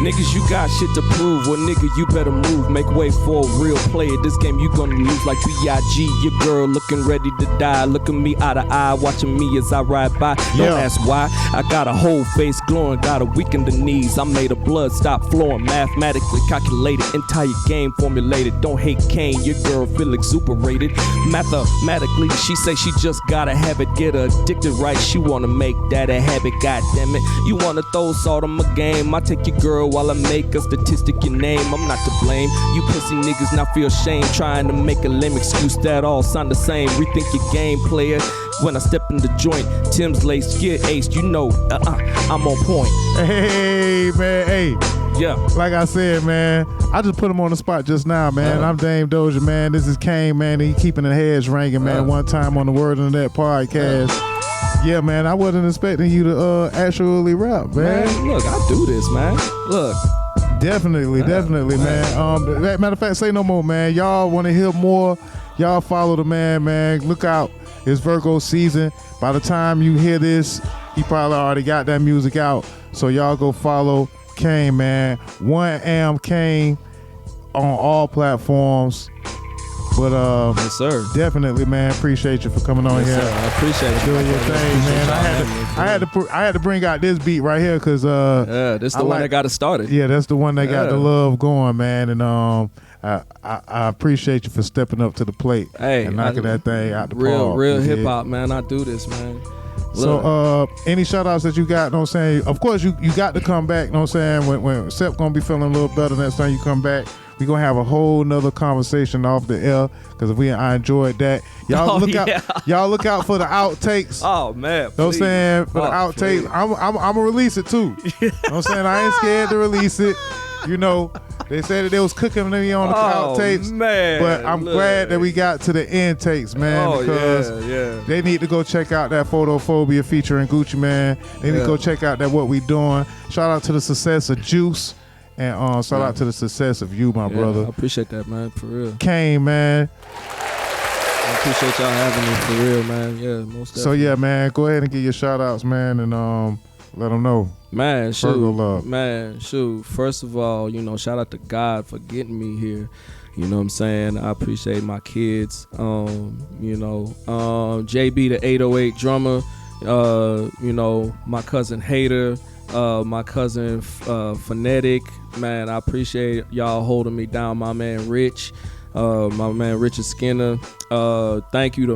Niggas, you got shit to prove. Well, nigga, you better move. Make way for a real player. This game you gonna lose like B.I.G. Your girl looking ready to die. Looking me eye to eye, watching me as I ride by. Don't ask why. I got a whole face glowing, got a weak in the knees. I made a blood stop flowing. Mathematically calculated, entire game formulated. Don't hate Kane, your girl feel exuberated. Mathematically, she say she just gotta have it. Get her addicted right, she wanna make that a habit. God damn it, you wanna throw salt on my game. I take your girl while I make a statistic your name. I'm not to blame. You pussy niggas now feel shame trying to make a lame excuse that all sound the same. Rethink your game, player. When I step in the joint, Tim's lace, get aced. You know, I'm on point. Hey, man, hey. Yeah. Like I said, man, I just put him on the spot just now, man. I'm Dame Doja, man. This is Kane, man. He keeping the heads ringing, man. One time on the Word on That podcast. Yeah, man, I wasn't expecting you to actually rap, man. Look, I do this, man. Look. Definitely, man. Matter of fact, say no more, man. Y'all want to hear more? Y'all follow the man. Look out. It's Virgo season. By the time you hear this, he probably already got that music out. So y'all go follow Kane, man. 1am Kane on all platforms. But yes, sir. Definitely, man. Appreciate you for coming on here. Sir. I appreciate it. Doing your thing, man. I had to bring out this beat right here because this is the one that got it started. Yeah, that's the one that got the love going, man. And I appreciate you for stepping up to the plate and knocking that thing out the park. Real hip hop, man. I do this, man. Look. So any shout outs that you got, know what I'm saying? Of course you got to come back, know what I'm saying? When Sep gonna be feeling a little better next time you come back. We're going to have a whole nother conversation off the air because I enjoyed that. Y'all look out for the outtakes. Oh, man. Know what I'm saying? For the outtakes. I'm going to release it too. Know what I'm saying? I ain't scared to release it. You know, they said that they was cooking me on the outtapes. Man, but I'm glad that we got to the intakes, man, because they need to go check out that Photophobia featuring Gucci Man. They need to go check out that What We Doing. Shout out to the success of Juice. And shout out to the success of you, my brother. I appreciate that, man, for real. Kane, man. appreciate y'all having me for real, man. Yeah, most definitely. So yeah, man, go ahead and give your shout outs, man, and let them know. Man, shoot. Virgo love. Man, shoot. First of all, shout out to God for getting me here. You know what I'm saying? I appreciate my kids. JB the 808 drummer. My cousin Hater. My cousin Phonetic. Man, I appreciate y'all holding me down. My man Rich. My man Richard Skinner. Thank you to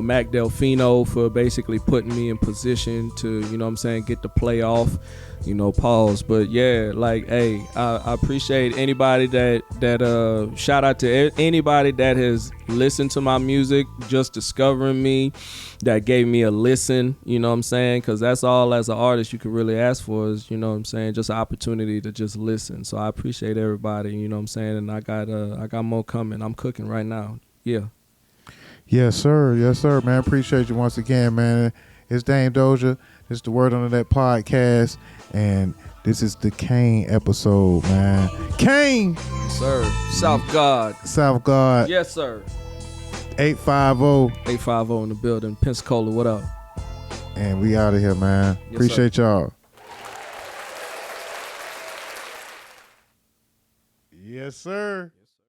Mac Delfino for basically putting me in position to get the playoff. Pause. But yeah, like, hey, I appreciate anybody that shout out to anybody that has listened to my music, just discovering me, that gave me a listen, because that's all as an artist you can really ask for is, just an opportunity to just listen. So I appreciate everybody, and I got more coming. I'm cooking right now. Yeah. Yes, sir, man. Appreciate you once again, man. It's Dame Doja. This is the Word Under That podcast, and this is the Kane episode, man. Kane! Yes, sir. South God. Yes, sir. 850. 850 in the building. Pensacola, what up? And we out of here, man. Yes, Appreciate y'all. Yes, sir.